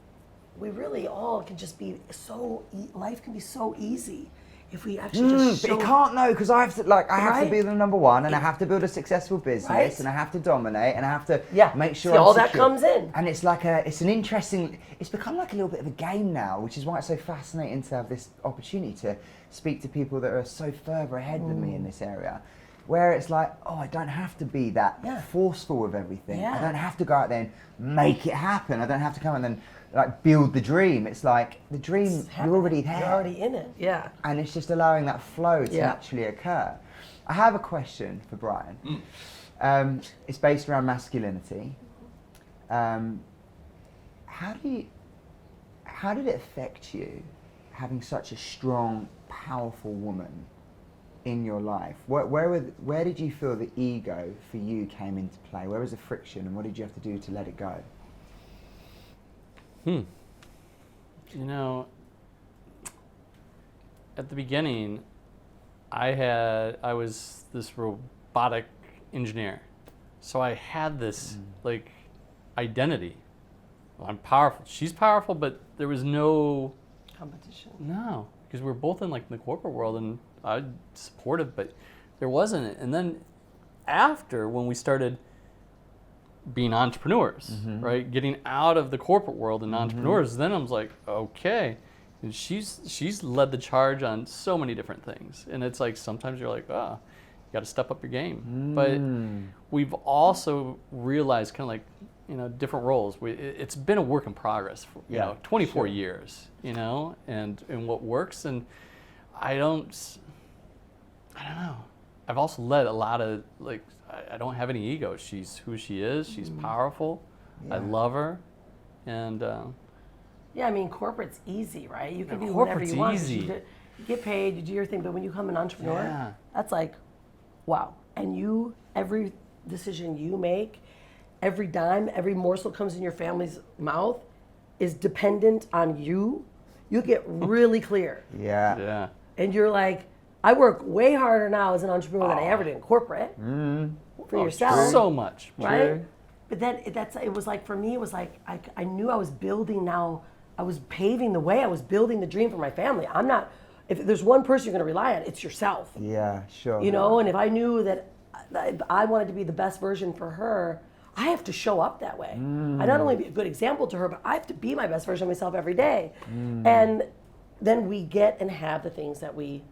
we really all can just be so, life can be so easy if we actually just show.
But it can't, no, because I have to, like, I have to be the number one, and I have to build a successful business, and I have to dominate, and I have to make sure I'm
all
secure.
that comes in.
And it's like it's an interesting, it's become like a little bit of a game now, which is why it's so fascinating to have this opportunity to speak to people that are so further ahead than me in this area. Where it's like, oh, I don't have to be that forceful with everything. I don't have to go out there and make it happen. I don't have to come and then like build the dream. It's like the dream, you're already there.
You're already in it,
And it's just allowing that flow to naturally occur. I have a question for Brian. It's based around masculinity. How did it affect you having such a strong, powerful woman in your life? Where did you feel the ego for you came into play? Where was the friction, and what did you have to do to let it go?
You know, at the beginning, I was this robotic engineer, so I had this like identity. Well, I'm powerful. She's powerful, but there was no
competition.
No, because we're both in like the corporate world, and I supportive, but there wasn't. And then after, when we started being entrepreneurs, right, getting out of the corporate world and entrepreneurs, then I was like, okay. And she's led the charge on so many different things, and it's like sometimes you're like, you got to step up your game. But we've also realized kind of like, you know, different roles. It's been a work in progress for, you know, 24 years, you know, and what works. And I don't know. I've also led a lot of, like, I don't have any ego. She's who she is. She's powerful. I love her. And
yeah, I mean, corporate's easy, right? You can do whatever you want.
Easy.
You get paid, you do your thing, but when you become an entrepreneur, that's like, wow. And every decision you make, every dime, every morsel comes in your family's mouth is dependent on you. You get really clear.
Yeah.
And you're like, I work way harder now as an entrepreneur than I ever did in corporate for yourself.
So much.
Right?
True.
But then it was like, for me, it was like, I knew I was building now, I was paving the way, I was building the dream for my family. If there's one person you're going to rely on, it's yourself.
Yeah, sure.
You know, and if I knew that I wanted to be the best version for her, I have to show up that way. I not only be a good example to her, but I have to be my best version of myself every day. And then we get and have the things that we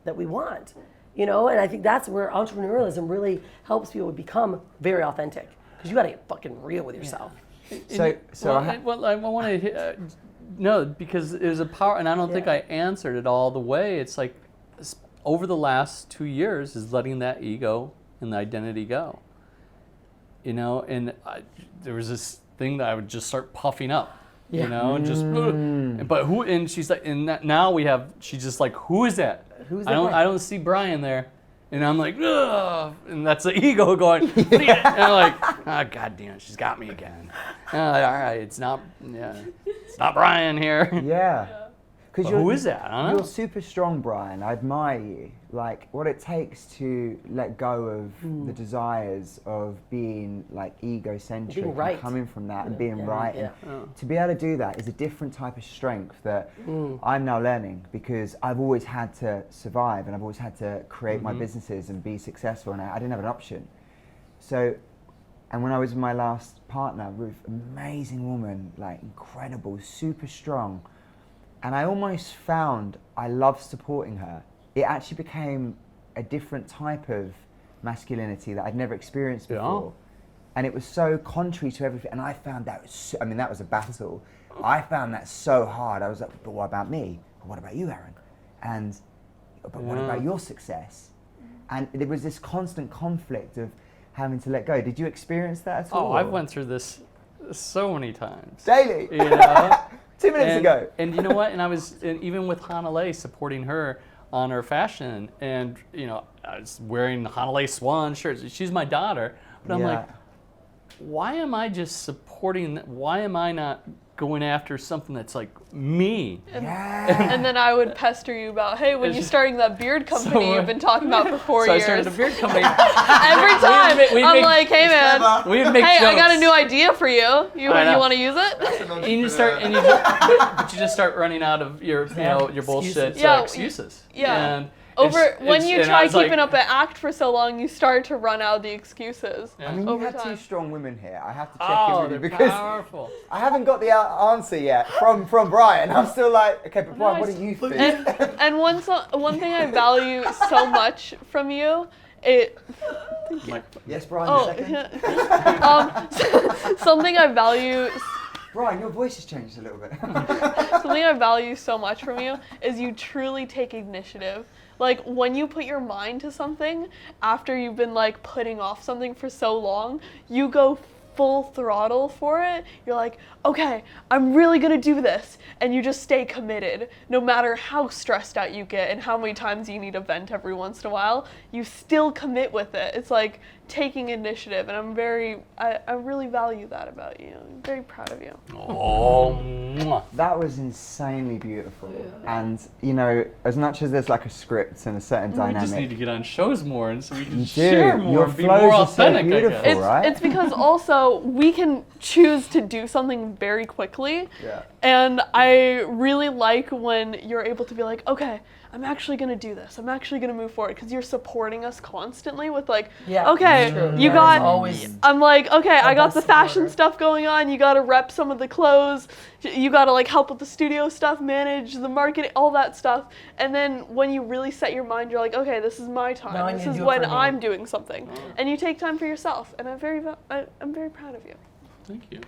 want, you know. And I think that's where entrepreneurialism really helps people become very authentic, because you got to get fucking real with yourself.
So
I want to no, because it was a power, and I don't think I answered it all the way. It's like over the last 2 years is letting that ego and the identity go. You know, and there was this thing that I would just start puffing up, you know, and just, but who, and she's like, and now she's just like, who is that?
Who's that?
I don't see Brian there. And I'm like, ugh, and that's the ego going, and I'm like, God damn it, she's got me again. And I'm like, all right, it's not Brian here.
Yeah. Because
who is that? I don't know.
You're super strong, Brian. I admire you. Like, what it takes to let go of the desires of being like egocentric,
Being right.
and coming from that and being right. And to be able to do that is a different type of strength that I'm now learning, because I've always had to survive and I've always had to create my businesses and be successful, and I didn't have an option. So, and when I was with my last partner, Ruth, amazing woman, like incredible, super strong. And I almost found I loved supporting her. It actually became a different type of masculinity that I'd never experienced before. And it was so contrary to everything. And I found that, that was a battle. I found that so hard. I was like, but what about me? What about you, Aaron? And, but what about your success? And there was this constant conflict of having to let go. Did you experience that at all?
Oh, I've went through this so many times.
Daily?
You know?
2 minutes ago.
And you know what? And even with Hanalei, supporting her on her fashion, and I was wearing Hanalei Swan shirts. She's my daughter, but I'm like, why am I just supporting? Why am I not going after something that's like me?
And then I would pester you about, hey, when you're starting that beard company you've been talking about for 4 years.
So I started a beard company.
Every time I'm like, hey man,
we would make
hey,
jokes.
I got a new idea for you. You want to use it?
But you just start running out of your your bullshit excuses.
Yeah. When you try keeping up an act for so long, you start to run out of the excuses.
Yeah. I mean, you have two strong women here. I have to check in with you
they're
because
powerful.
I haven't got the answer yet from Brian. I'm still like, okay, but Brian, what do you think?
And one thing I value so much from you,
Yes, Brian.
Something I value.
Brian, your voice has changed a little bit.
Something I value so much from you is you truly take initiative. Like, when you put your mind to something, after you've been, like, putting off something for so long, you go full throttle for it. You're like, okay, I'm really gonna do this. And you just stay committed. No matter how stressed out you get and how many times you need a vent every once in a while, you still commit with it. It's like taking initiative, and I really value that about you. I'm very proud of you.
Oh,
that was insanely beautiful. And, as much as there's like a script and a certain dynamic.
We just need to get on shows more, and so we can
You
share
do.
more
Your
and be
flows
more
are so
authentic, I
beautiful,
guess.
right?
It's because also we can choose to do something very quickly.
Yeah.
And I really like when you're able to be like, okay, I'm actually going to do this. I'm actually going to move forward, because you're supporting us constantly with like, okay, you got, I'm like, okay, I got the fashion stuff going on. You got to rep some of the clothes. You got to like help with the studio stuff, manage the marketing, all that stuff. And then when you really set your mind, you're like, okay, this is my time. This is when I'm doing something. And you take time for yourself. And I'm very proud of you.
Thank you.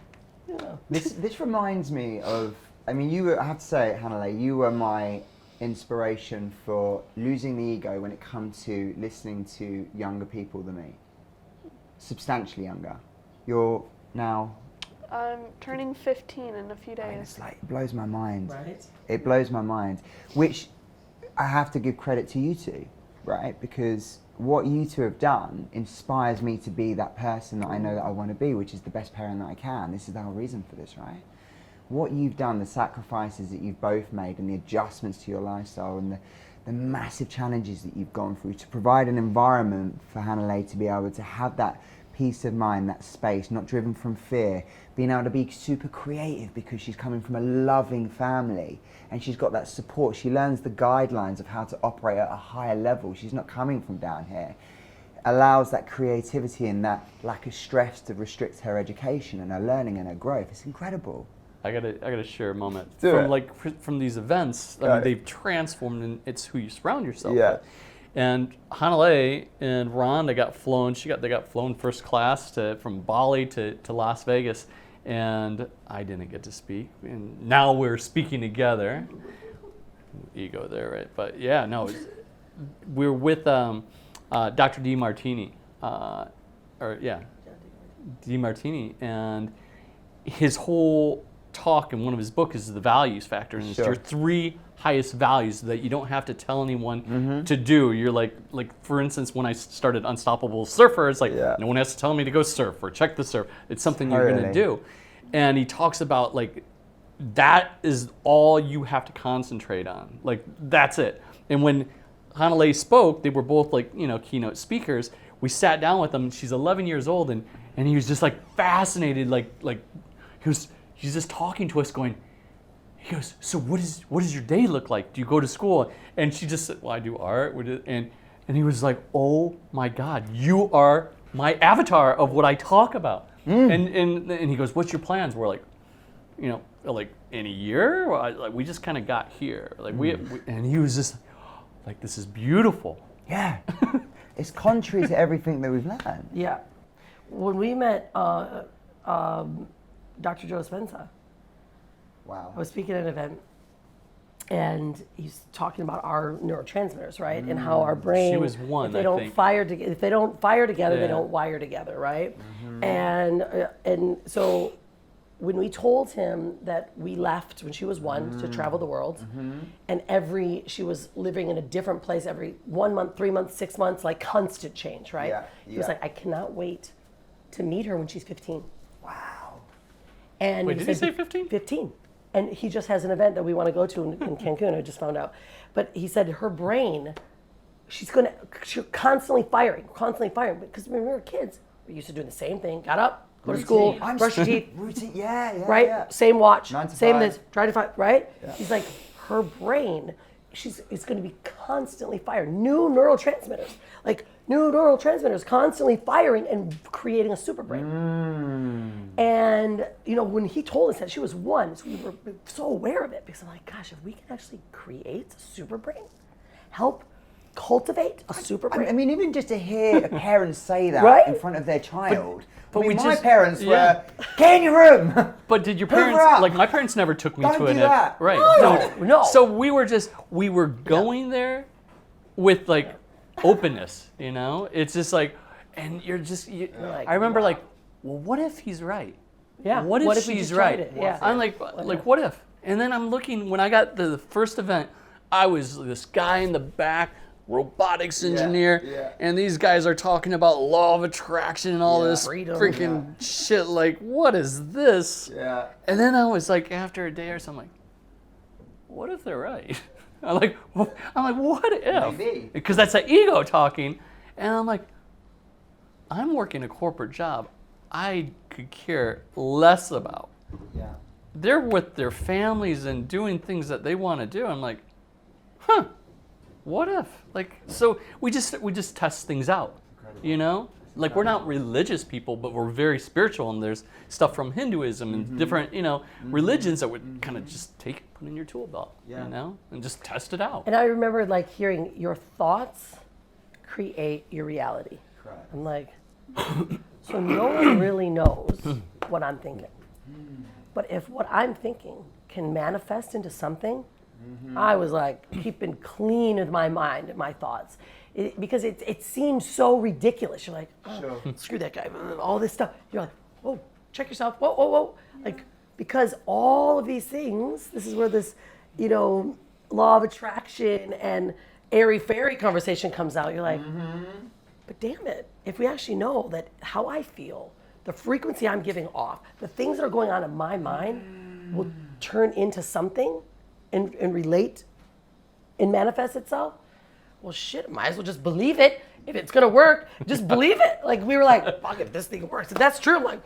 Yeah.
This reminds me of, I have to say, Hanalei, you were my inspiration for losing the ego when it comes to listening to younger people than me. Substantially younger. You're now...
I'm turning 15 in a few days.
And it's like, it blows my mind.
Right.
It blows my mind. Which I have to give credit to you two, right? Because what you two have done inspires me to be that person that I know that I want to be, which is the best parent that I can. This is the whole reason for this, right? What you've done, the sacrifices that you've both made and the adjustments to your lifestyle and the massive challenges that you've gone through to provide an environment for Hanalei to be able to have that peace of mind, that space, not driven from fear, being able to be super creative because she's coming from a loving family and she's got that support. She learns the guidelines of how to operate at a higher level. She's not coming from down here. Allows that creativity and that lack of stress to restrict her education and her learning and her growth. It's incredible.
I gotta share a moment
Do
from these events. I mean, they've transformed, and it's who you surround yourself with. And Hanalei and Rhonda got flown. They got flown first class from Bali to Las Vegas, and I didn't get to speak. And now we're speaking together. Ego there, right? But yeah, no, we're with Dr. Dee Martini, Dee Martini, and his whole talk in one of his books is the values factor, and it's your 3 highest values that you don't have to tell anyone to do. You're like for instance, when I started Unstoppable Surfer, it's like no one has to tell me to go surf or check the surf. It's something you're going to do. And he talks about like that is all you have to concentrate on. Like that's it. And when Hanalei spoke, they were both like keynote speakers. We sat down with them. She's 11 years old, and he was just like fascinated, like he's just talking to us going, he goes, so what does your day look like? Do you go to school? And she just said, well, I do art. And he was like, oh my God, you are my avatar of what I talk about. And he goes, what's your plans? We're like, like in a year? Like we just kind of got here. Like and he was just like, this is beautiful.
Yeah. It's contrary to everything that we've learned.
Yeah. when we met Dr. Joe Dispenza,
Wow.
I was speaking at an event, and he's talking about our neurotransmitters, right? And how our brain,
She was one,
if they
I
don't
think.
if they don't fire together, they
Yeah.
don't wire together, right? And so when we told him that we left when she was 1 to travel the world, and she was living in a different place every 1 month, 3 months, 6 months, like constant change, right?
Yeah,
He was
yeah.
like, I cannot wait to meet her when she's 15.
Wow.
And
Wait, did he say 15?
15. And he just has an event that we want to go to in Cancun, I just found out. But he said her brain, she's constantly firing. Because when we were kids, we used to do the same thing. Got up, go to school,
I'm
brush your teeth,
Routine. Yeah.
right?
Yeah.
Same watch,
9 to
same
5.
this, try to find, right? He's like, her brain, it's going to be constantly firing. New neurotransmitters constantly firing and creating a super brain. And, when he told us that she was 1, so we were so aware of it because I'm like, gosh, if we can actually create a super brain, help cultivate a super brain.
I mean, even just to hear a parent say that
Right?
in front of their child.
but
I mean,
we
my
just-
parents
yeah.
were, get in your room.
But did your
Hoover
parents,
up.
like my parents never took me
Don't
to
do
an
that.
right?
No.
So we were going there with like openness, It's just like, and
like,
I remember
wow.
like, well, what if he's right?
Yeah.
What if
we
she's
just tried
right?
it? Yeah.
I'm like, what if? And then I'm looking, when I got the first event, I was this guy in the back, robotics engineer, and these guys are talking about law of attraction and all this
Freedom.
freaking shit. Like, what is this?
Yeah.
And then I was like, after a day or something, like, what if they're right? I'm like, what if?
Maybe.
Because that's the ego talking. And I'm like, I'm working a corporate job I could care less about.
Yeah.
They're with their families and doing things that they want to do. I'm like, what if? Like, so we just test things out, Like, we're not religious people, but we're very spiritual, and there's stuff from Hinduism and different, religions that would kind of just take it, put in your tool belt, and just test it out.
And I remember like hearing your thoughts create your reality.
Correct.
I'm like, so no one really knows what I'm thinking. But if what I'm thinking can manifest into something, I was like keeping clean with my mind and my thoughts. Because it seems so ridiculous. You're like, screw that guy, all this stuff. You're like, whoa, check yourself, whoa. Like, because all of these things, this is where this, law of attraction and airy-fairy conversation comes out. You're like, but damn it, if we actually know that how I feel, the frequency I'm giving off, the things that are going on in my mind will turn into something and relate and manifest itself, well, shit, might as well just believe it. If it's gonna work, just believe it. Like, we were like, fuck, if this thing works, if that's true, I'm like,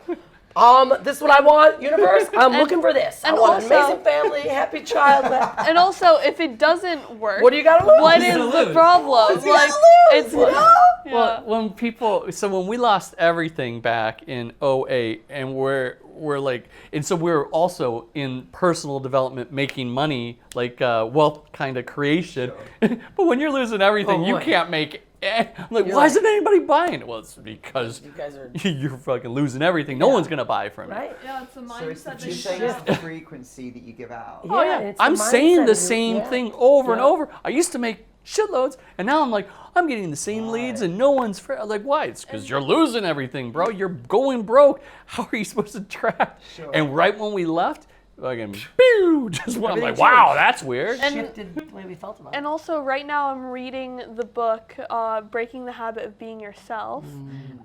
this is what I want, universe. I'm looking for this. I want an amazing family, happy child.
And also, if it doesn't work,
What do you gotta lose?
what
You
is
gotta
the
lose.
problem?
You gotta lose,
it's
you know?
Well, when we lost everything back in '08, and we're like, and so we're also in personal development, making money, like wealth kind of creation. But when you're losing everything, you
boy.
can't make. I'm like,
You're
why
like-
isn't anybody buying it? Well, it's because
You guys are
you're fucking losing everything. No one's gonna buy from
right.
it.
Yeah, it's a
So it's
mindset
you're saying it's the frequency that you give out.
Oh
Yeah,
yeah,
it's a
I'm saying
mindset
the
of
same
yeah.
thing over and
Yeah.
over. I used to make shitloads, and now I'm like, I'm getting the same leads, and no one's like, why? It's because you're losing everything, bro. You're going broke. How are you supposed to track?
Sure.
And right when we left, fucking, pew, just went. I'm like,
Everything
wow,
changed.
that's weird.
And-
Shifted the way we felt about it.
And also, right now, I'm reading the book "Breaking the Habit of Being Yourself,"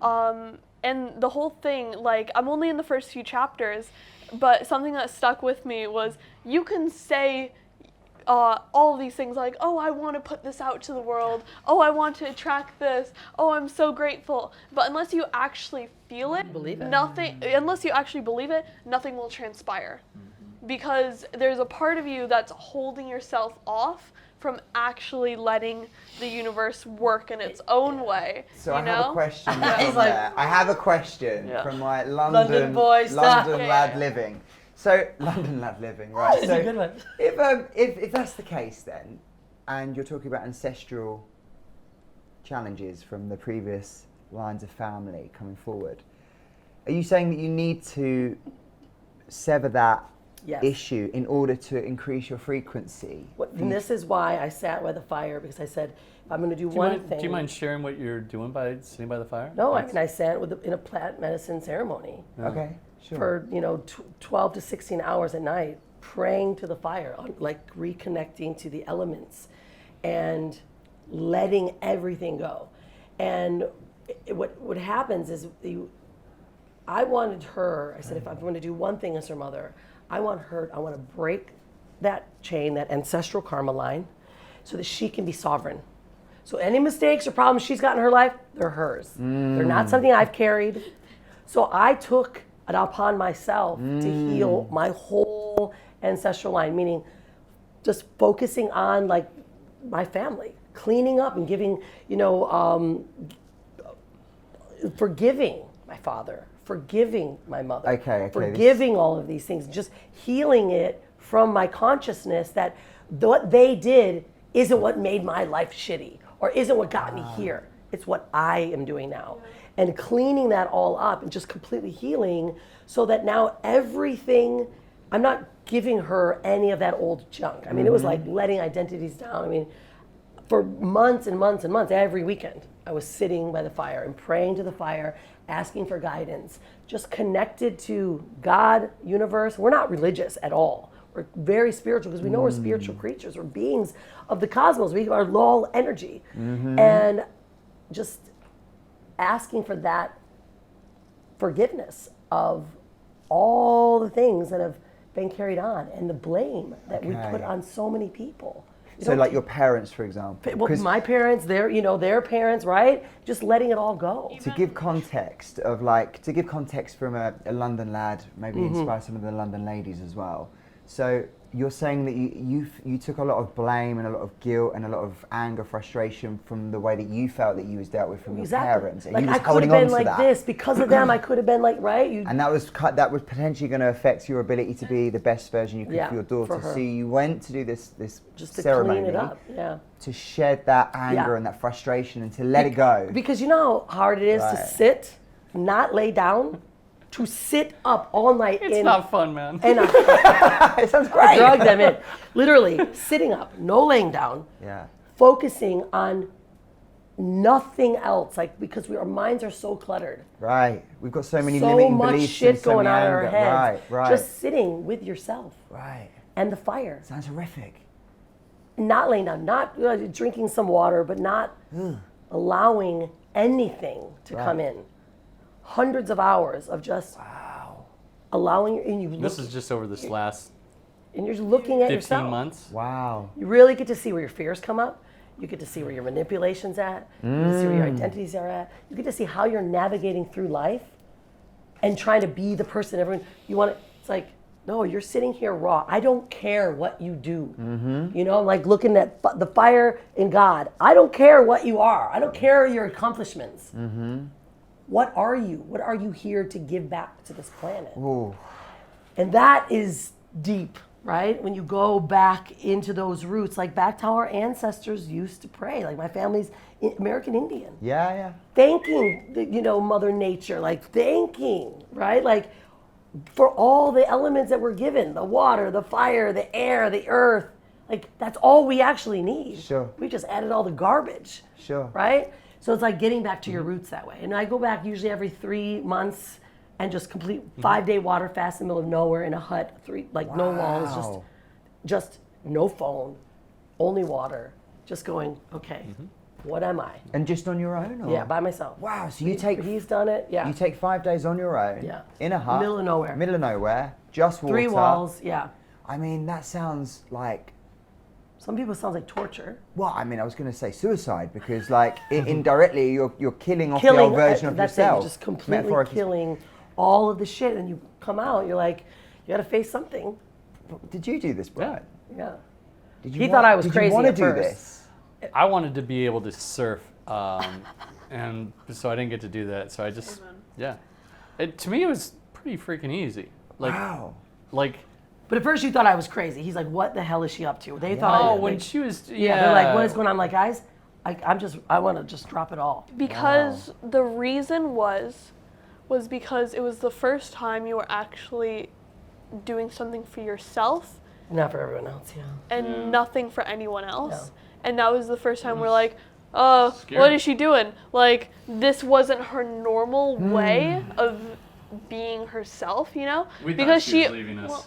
and the whole thing. Like, I'm only in the first few chapters, but something that stuck with me was you can say all of these things like, "Oh, I want to put this out to the world. Oh, I want to attract this. Oh, I'm so grateful." But unless you actually feel it,
Believe it.
nothing. Unless you actually believe it, nothing will transpire. Because there's a part of you that's holding yourself off from actually letting the universe work in its own way.
So
you
I
know?
have a question.
He's
from
like-
there. I have a question
Yeah.
from my London
London boy stuff.
London
Yeah,
lad
yeah.
living. So London lad living, right?
That's
So
a good one.
if that's the case, then, and you're talking about ancestral challenges from the previous lines of family coming forward, Are you saying that you need to sever that
Yes.
issue in order to increase your frequency?
And this is why I sat by the fire, because I said, if I'm going to do one thing.
Do you mind sharing what you're doing by sitting by the fire?
No, I mean, I sat in a plant medicine ceremony
Okay, sure.
for 12 to 16 hours at night, praying to the fire, like reconnecting to the elements, and letting everything go. And what happens is I wanted her. I said, if I'm going to do one thing as her mother, I want to break that chain, that ancestral karma line, so that she can be sovereign. So any mistakes or problems she's got in her life, they're hers. They're not something I've carried. So I took it upon myself to heal my whole ancestral line, meaning just focusing on like my family, cleaning up and giving, forgiving my father, forgiving my mother,
Okay,
forgiving all of these things, just healing it from my consciousness that what they did isn't what made my life shitty or isn't what got me here. It's what I am doing now. And cleaning that all up and just completely healing so that now everything, I'm not giving her any of that old junk. I mean, it was like letting identities down. I mean, for months and months and months, every weekend, I was sitting by the fire and praying to the fire, asking for guidance, just connected to God, universe. We're not religious at all. We're very spiritual because we know we're spiritual creatures. We're beings of the cosmos. We are all energy. And just asking for that forgiveness of all the things that have been carried on and the blame that we put on so many people.
So like your parents, for example.
Well, my parents, their parents, right? Just letting it all go.
To give context from a London lad, maybe inspire some of the London ladies as well. So you're saying that you took a lot of blame and a lot of guilt and a lot of anger, frustration from the way that you felt that you was dealt with from your parents, and
like
you was
I could
holding
have
on
been
to
like
that.
this because of them. I could have been like
And that was potentially going to affect your ability to be the best version you could for your daughter.
For her.
So you went to do this
just to
ceremony
clean it up. Yeah.
to shed that anger and that frustration and to let it go.
Because you know how hard it is to sit, not lay down, to sit up all night.
It's not fun, man.
And
It sounds great.
drug them in. Literally sitting up, no laying down, focusing on nothing else. Like because our minds are so cluttered.
Right. We've got so many
So
limiting
much
beliefs
shit
and so
going
many
on in our
anger.
heads.
Right.
Just sitting with yourself.
Right.
And the fire.
Sounds horrific.
Not laying down, not drinking some water, but not allowing anything to come in. Hundreds of hours of just allowing, and you look,
This is just over this last
and you're looking at
15
yourself.
months.
Wow.
You really get to see where your fears come up. You get to see where your manipulation's at. You get to see where your identities are at. You get to see how you're navigating through life and trying to be the person everyone you want. It's like, no, you're sitting here raw. I don't care what you do. You know, like looking at the fire in God. I don't care what you are. I don't care your accomplishments. What are you? What are you here to give back to this planet?
Ooh.
And that is deep, right? When you go back into those roots, like back to how our ancestors used to pray. Like my family's American Indian.
Yeah.
Thanking, Mother Nature, like thanking, right? Like for all the elements that we're given, the water, the fire, the air, the earth. Like that's all we actually need.
Sure.
We just added all the garbage.
Sure.
Right? So it's like getting back to your roots that way. And I go back usually every 3 months and just complete 5-day water fast in the middle of nowhere in a hut, no walls, just no phone, only water, just going, okay, what am I?
And just on your own? Or?
Yeah, by myself.
Wow, so
He's done it, yeah.
You take 5 days on your own, in a hut.
Middle of nowhere.
Middle of nowhere, just water.
3 walls, yeah.
I mean, that sounds like...
Some people it sounds like torture.
Well, I mean, I was going to say suicide because, like, indirectly, you're killing off the old version of
that's
yourself.
It, just completely killing all of the shit, and you come out, you're like, you got to face something.
Did you do this, Brad?
Yeah.
He
thought I was crazy.
Did you want to
at
do
first.
this?
I wanted to be able to surf, and so I didn't get to do that. So I just, to me, it was pretty freaking easy. Like,
wow.
Like.
But at first you thought I was crazy. He's like, what the hell is she up to? They thought
when she was,
they're like, what is going on? I'm like, guys, I want to just drop it all.
Because the reason was was because it was the first time you were actually doing something for yourself.
Not for everyone else, yeah.
And nothing for anyone else.
Yeah.
And that was the first time we're like, oh, what is she doing? Like, this wasn't her normal way of being herself, you know?
We
because
thought she was leaving us.
Well,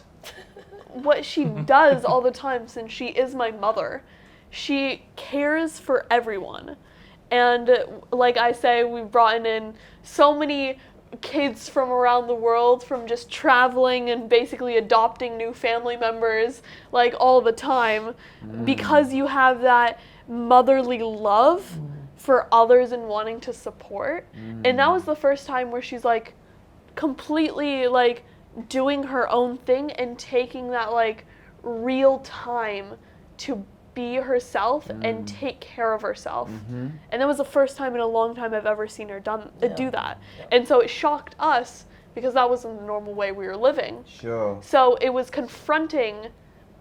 what she does all the time, since she is my mother, she cares for everyone. And like I say, we've brought in so many kids from around the world, from just traveling and basically adopting new family members like all the time, because you have that motherly love for others and wanting to support. And that was the first time where she's like completely like doing her own thing and taking that like real time to be herself and take care of herself. And that was the first time in a long time I've ever seen her do that. And so it shocked us because that wasn't the normal way we were living.
Sure.
So it was confronting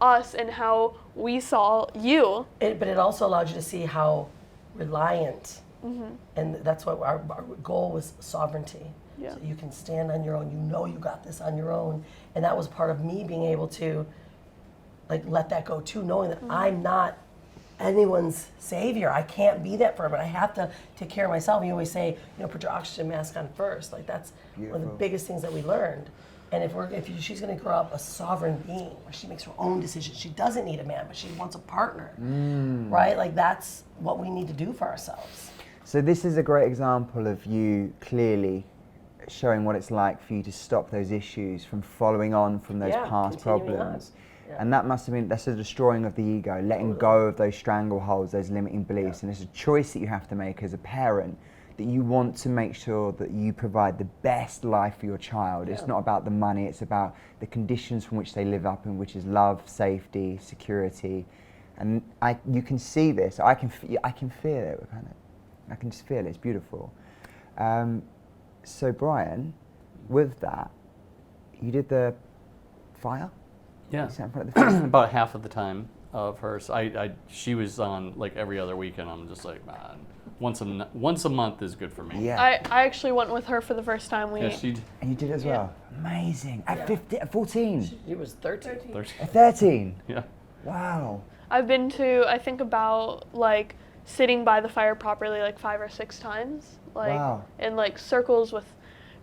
us and how we saw you.
But it also allowed you to see how reliant, and that's what our goal was, sovereignty.
Yeah.
So you can stand on your own, you know you got this on your own. And that was part of me being able to like let that go too, knowing that I'm not anyone's savior. I can't be that for everyone. I have to take care of myself. And you always say, put your oxygen mask on first. Like that's one of the biggest things that we learned. And she's going to grow up a sovereign being where she makes her own decisions. She doesn't need a man, but she wants a partner, right? Like that's what we need to do for ourselves.
So this is a great example of you clearly showing what it's like for you to stop those issues from following on from those past problems.
Yeah.
And that must have been, that's a destroying of the ego, letting go of those strangleholds, those limiting beliefs. And it's a choice that you have to make as a parent, that you want to make sure that you provide the best life for your child. It's not about the money, it's about the conditions from which they live up in, which is love, safety, security. And you can see this, I can feel it, I can just feel it, it's beautiful. So Brian, with that, you did the fire?
Yeah,
You sat in front of the fire?
about half of the time of hers. She was on like every other weekend. I'm just like, man, once a month is good for me.
Yeah.
I actually went with her for the first time.
Yeah, she
And you did it as well? Amazing. At 14?
He was 13.
13?
Yeah.
Wow.
I've been to, I think about like sitting by the fire properly like 5 or 6 times, like
Wow.
in like circles with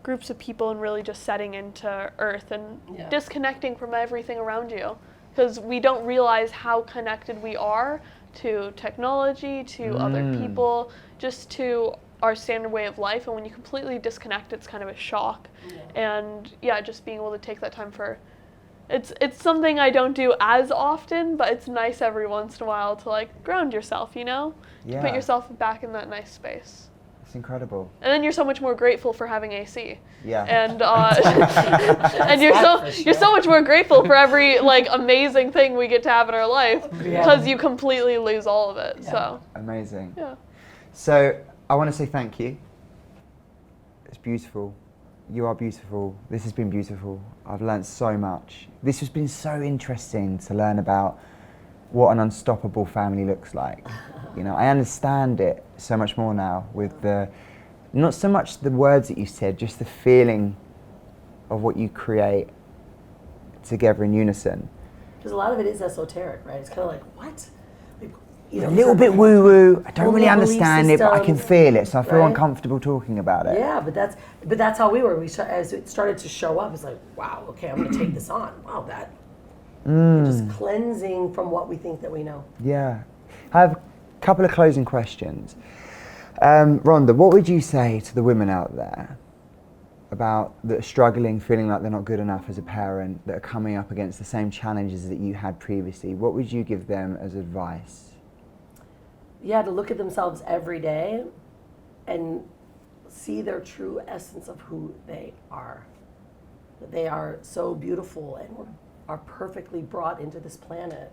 groups of people and really just setting into earth and disconnecting from everything around you, because we don't realize how connected we are to technology, to other people, just to our standard way of life. And when you completely disconnect, it's kind of a shock. And just being able to take that time for it's something I don't do as often, but it's nice every once in a while to like ground yourself, to put yourself back in that nice space.
It's incredible.
And then you're so much more grateful for having AC.
Yeah.
And and you're so much more grateful for every like amazing thing we get to have in our life, because you completely lose all of it. So
Amazing.
yeah.
So I want to say thank you. It's beautiful. You are beautiful. This has been beautiful. I've learned so much. This has been so interesting to learn about what an unstoppable family looks like. I understand it so much more now with not so much the words that you said, just the feeling of what you create together in unison.
Because a lot of it is esoteric, right? It's kind of like, what?
A little bit woo-woo. I don't really
belief
understand it, but I can
systems,
feel it, so I feel
right?
uncomfortable talking about it.
Yeah, but that's how we were. As it started to show up, it's like, wow, okay, I'm going to take this on. Wow, that just cleansing from what we think that we know.
Yeah. I have a couple of closing questions. Rhonda, what would you say to the women out there that are struggling, feeling like they're not good enough as a parent, that are coming up against the same challenges that you had previously? What would you give them as advice?
Yeah, to look at themselves every day and see their true essence of who they are. That they are so beautiful and are perfectly brought into this planet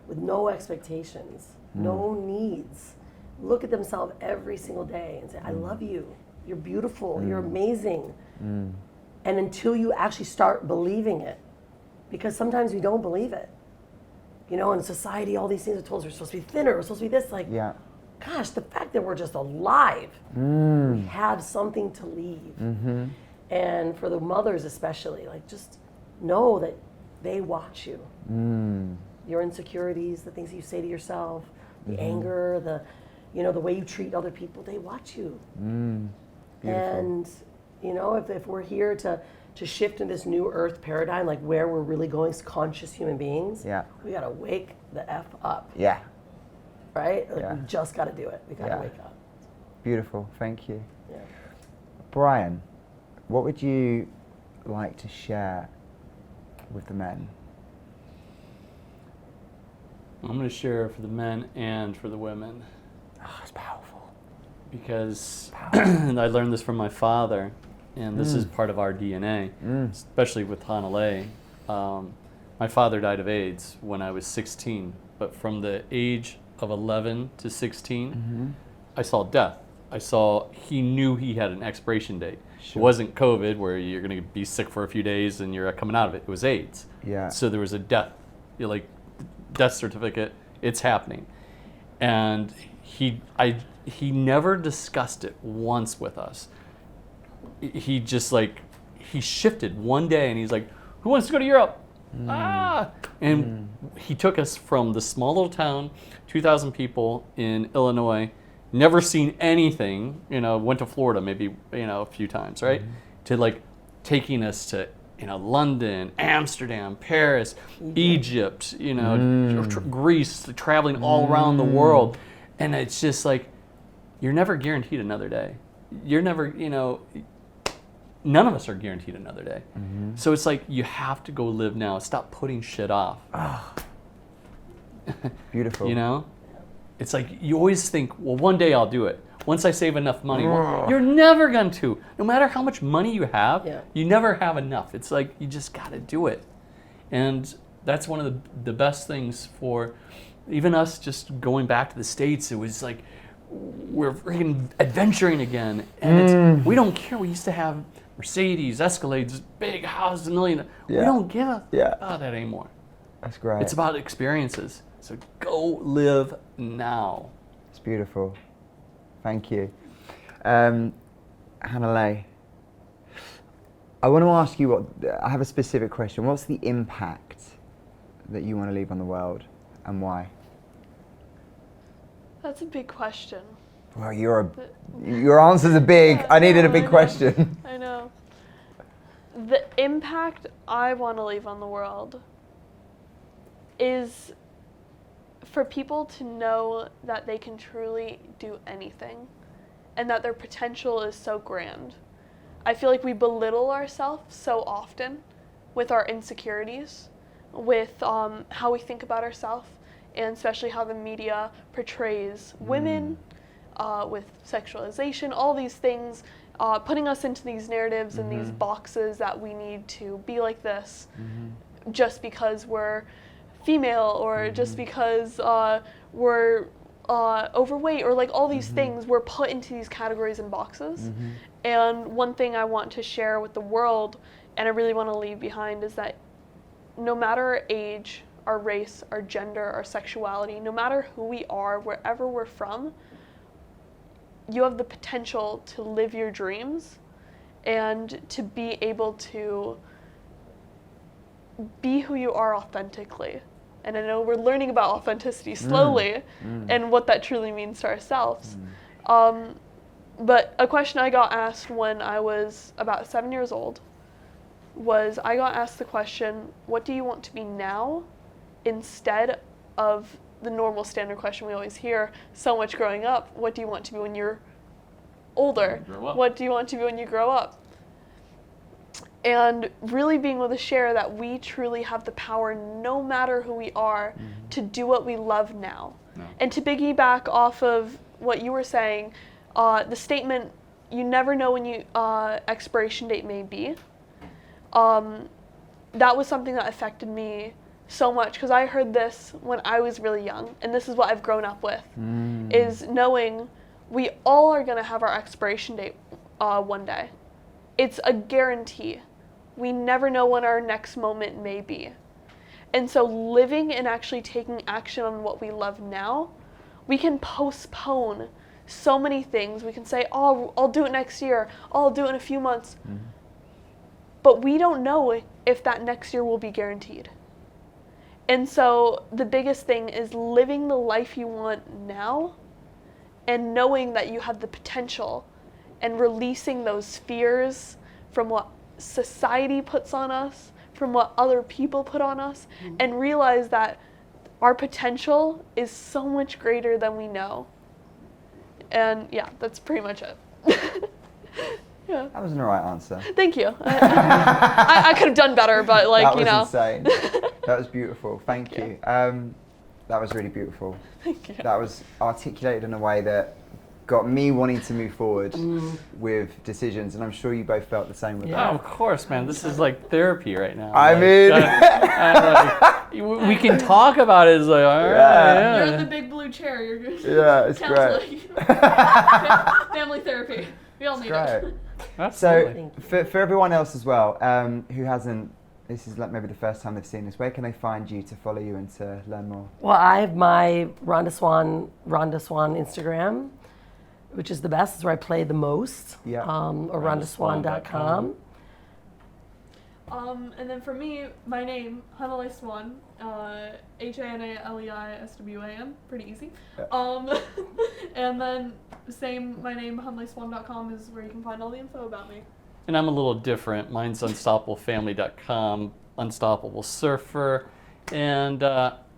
with no expectations, no needs. Look at themselves every single day and say, I love you. You're beautiful. You're amazing. And until you actually start believing it, because sometimes we don't believe it. In society, all these things are told us we're supposed to be thinner, we're supposed to be this, gosh, the fact that we're just alive, we have something to leave. And for the mothers especially, like just know that they watch you. Your insecurities, the things that you say to yourself, the anger, the way you treat other people, they watch you.
Beautiful.
And if we're here to shift in this new earth paradigm, like where we're really going as conscious human beings, we gotta wake the F up.
Yeah.
Right? Like we just gotta do it. We gotta wake up.
Beautiful, thank you.
Yeah.
Brian, what would you like to share with the men?
I'm going to share for the men and for the women.
Oh, it's powerful.
Because I learned this from my father, and this is part of our DNA, especially with Hanalei. My father died of AIDS when I was 16, but from the age of 11 to 16, I saw death. He knew he had an expiration date. It wasn't COVID where you're going to be sick for a few days and you're coming out of it. It was AIDS.
Yeah.
So there was a death, death certificate, it's happening. And he never discussed it once with us. He just he shifted one day and he's like, who wants to go to Europe? And he took us from the small little town, 2,000 people in Illinois, never seen anything, went to Florida maybe, a few times, right? To taking us to, London, Amsterdam, Paris, Egypt, Greece, traveling all around the world. And it's just you're never guaranteed another day. You're never, none of us are guaranteed another day. So it's you have to go live now. Stop putting shit off.
Beautiful.
It's you always think, well, one day I'll do it. Once I save enough money. Well, you're never going to. No matter how much money you have, you never have enough. It's you just got to do it. And that's one of the best things for even us just going back to the States. It was we're freaking adventuring again. And we don't care. We used to have Mercedes, Escalades, big houses, $1 million. We don't give a about that anymore.
That's great.
It's about experiences. So go live now.
It's beautiful. Thank you. Hanalei, I want to ask you I have a specific question. What's the impact that you want to leave on the world and why?
That's a big question.
Well, your answers are big. I needed a big question.
I know. The impact I want to leave on the world is for people to know that they can truly do anything and that their potential is so grand. I feel we belittle ourselves so often with our insecurities, with how we think about ourselves, and especially how the media portrays women, with sexualization, all these things, putting us into these narratives and these boxes that we need to be like this just because we're female or just because we're overweight or all these things. We're put into these categories and boxes. And one thing I want to share with the world and I really want to leave behind is that no matter our age, our race, our gender, our sexuality, no matter who we are, wherever we're from, you have the potential to live your dreams and to be able to be who you are authentically. And I know we're learning about authenticity slowly and what that truly means to ourselves. But a question I got asked when I was about 7 years old was I got asked the question, what do you want to be now, instead of the normal standard question we always hear so much growing up, what do you want to be when you're older? What do you want to be when you grow up? And really being able to share that we truly have the power, no matter who we are, to do what we love now. And to piggyback off of what you were saying, the statement, you never know when your expiration date may be, that was something that affected me so much because I heard this when I was really young, and this is what I've grown up with, is knowing we all are going to have our expiration date one day. It's a guarantee. We never know when our next moment may be. And so living and actually taking action on what we love now, we can postpone so many things. We can say, oh, I'll do it next year. Oh, I'll do it in a few months. but we don't know if that next year will be guaranteed. And so the biggest thing is living the life you want now and knowing that you have the potential and releasing those fears from what society puts on us, from what other people put on us, and realize that our potential is so much greater than we know. And yeah, that's pretty much it. Yeah.
That was an alright answer.
Thank you. I could have done better, but like,
That
you know.
was insane. That was beautiful. Thank you. That was really beautiful.
Thank you.
That was articulated in a way that got me wanting to move forward with decisions, and I'm sure you both felt the same with
Oh,
that.
of course, man. This is like therapy right now.
I
mean, we can talk about it. It's like, all right, yeah.
You're in the big blue chair. You're good.
Yeah, it's great.
Family therapy. We all need
Great.
it.
Absolutely.
So, for everyone else as well, who hasn't, this is like maybe the first time they've seen this, where can they find you to follow you and to learn more?
Well, I have my Rhonda Swan Instagram, which is the best. It's where I play the most.
Yeah.
Or rhondaswan.com.
And then for me, my name, Hanalei Swan, HANALEISWAN, pretty easy.
Yeah.
And then my name, HanaleisSwan.com, is where you can find all the info about me.
And I'm a little different. Mine's unstoppablefamily.com, Unstoppable Surfer, and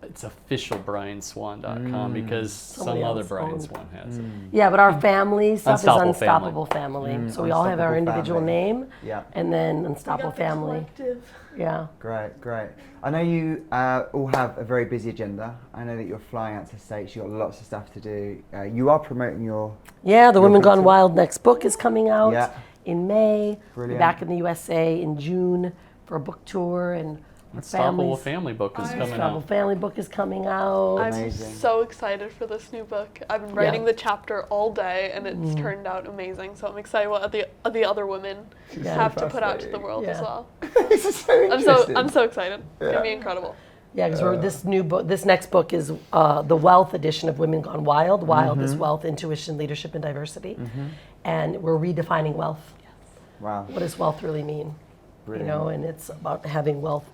it's official BrianSwan.com because
Somebody
some other
else
Brian
owned.
Swan has it.
Yeah, but our family stuff
Unstoppable
is Unstoppable Family. So we all have our
Unstoppable
individual
Family.
name,
Yeah.
and then
We
Unstoppable
got the
Family.
collective.
Yeah.
Great, great. I know you all have a very busy agenda. I know that you're flying out to the States. You've got lots of stuff to do. You are promoting your...
Yeah, the
Your
Women
book
Gone
too?
Wild next book is coming out
Yeah.
in May.
Brilliant.
We're back in the USA in June for a book tour, and our
Unstoppable
families.
Family book is coming
Unstoppable
out.
Family book is coming out.
I'm
Amazing.
so excited for this new book. I've been writing the chapter all day, and it's turned out amazing. So I'm excited what the other women have to put out to the world as
Yeah.
well.
This is so interesting.
I'm so excited. It's gonna be incredible.
Yeah, because this next book is the Wealth edition of Women Gone Wild. Wild is wealth, intuition, leadership, and diversity, and we're redefining wealth.
Wow.
What does wealth really mean?
Brilliant.
You know, and it's about having wealth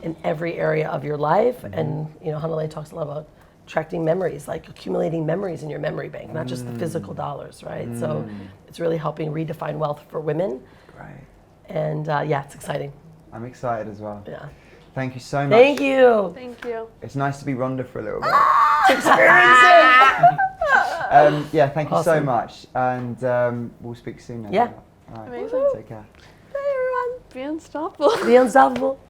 in every area of your life. And you know, Hanalei talks a lot about attracting memories, like accumulating memories in your memory bank, not just the physical dollars, right? So it's really helping redefine wealth for women.
Great.
And yeah, it's exciting.
I'm excited as well.
Yeah.
Thank you so much.
Thank you.
Thank you.
It's nice to be Rhonda for a little bit. Experience it! Yeah, thank you so
Awesome.
much. And we'll speak soon.
Yeah.
All right.
Amazing.
Take care.
Bye, everyone.
Be unstoppable.
Be unstoppable.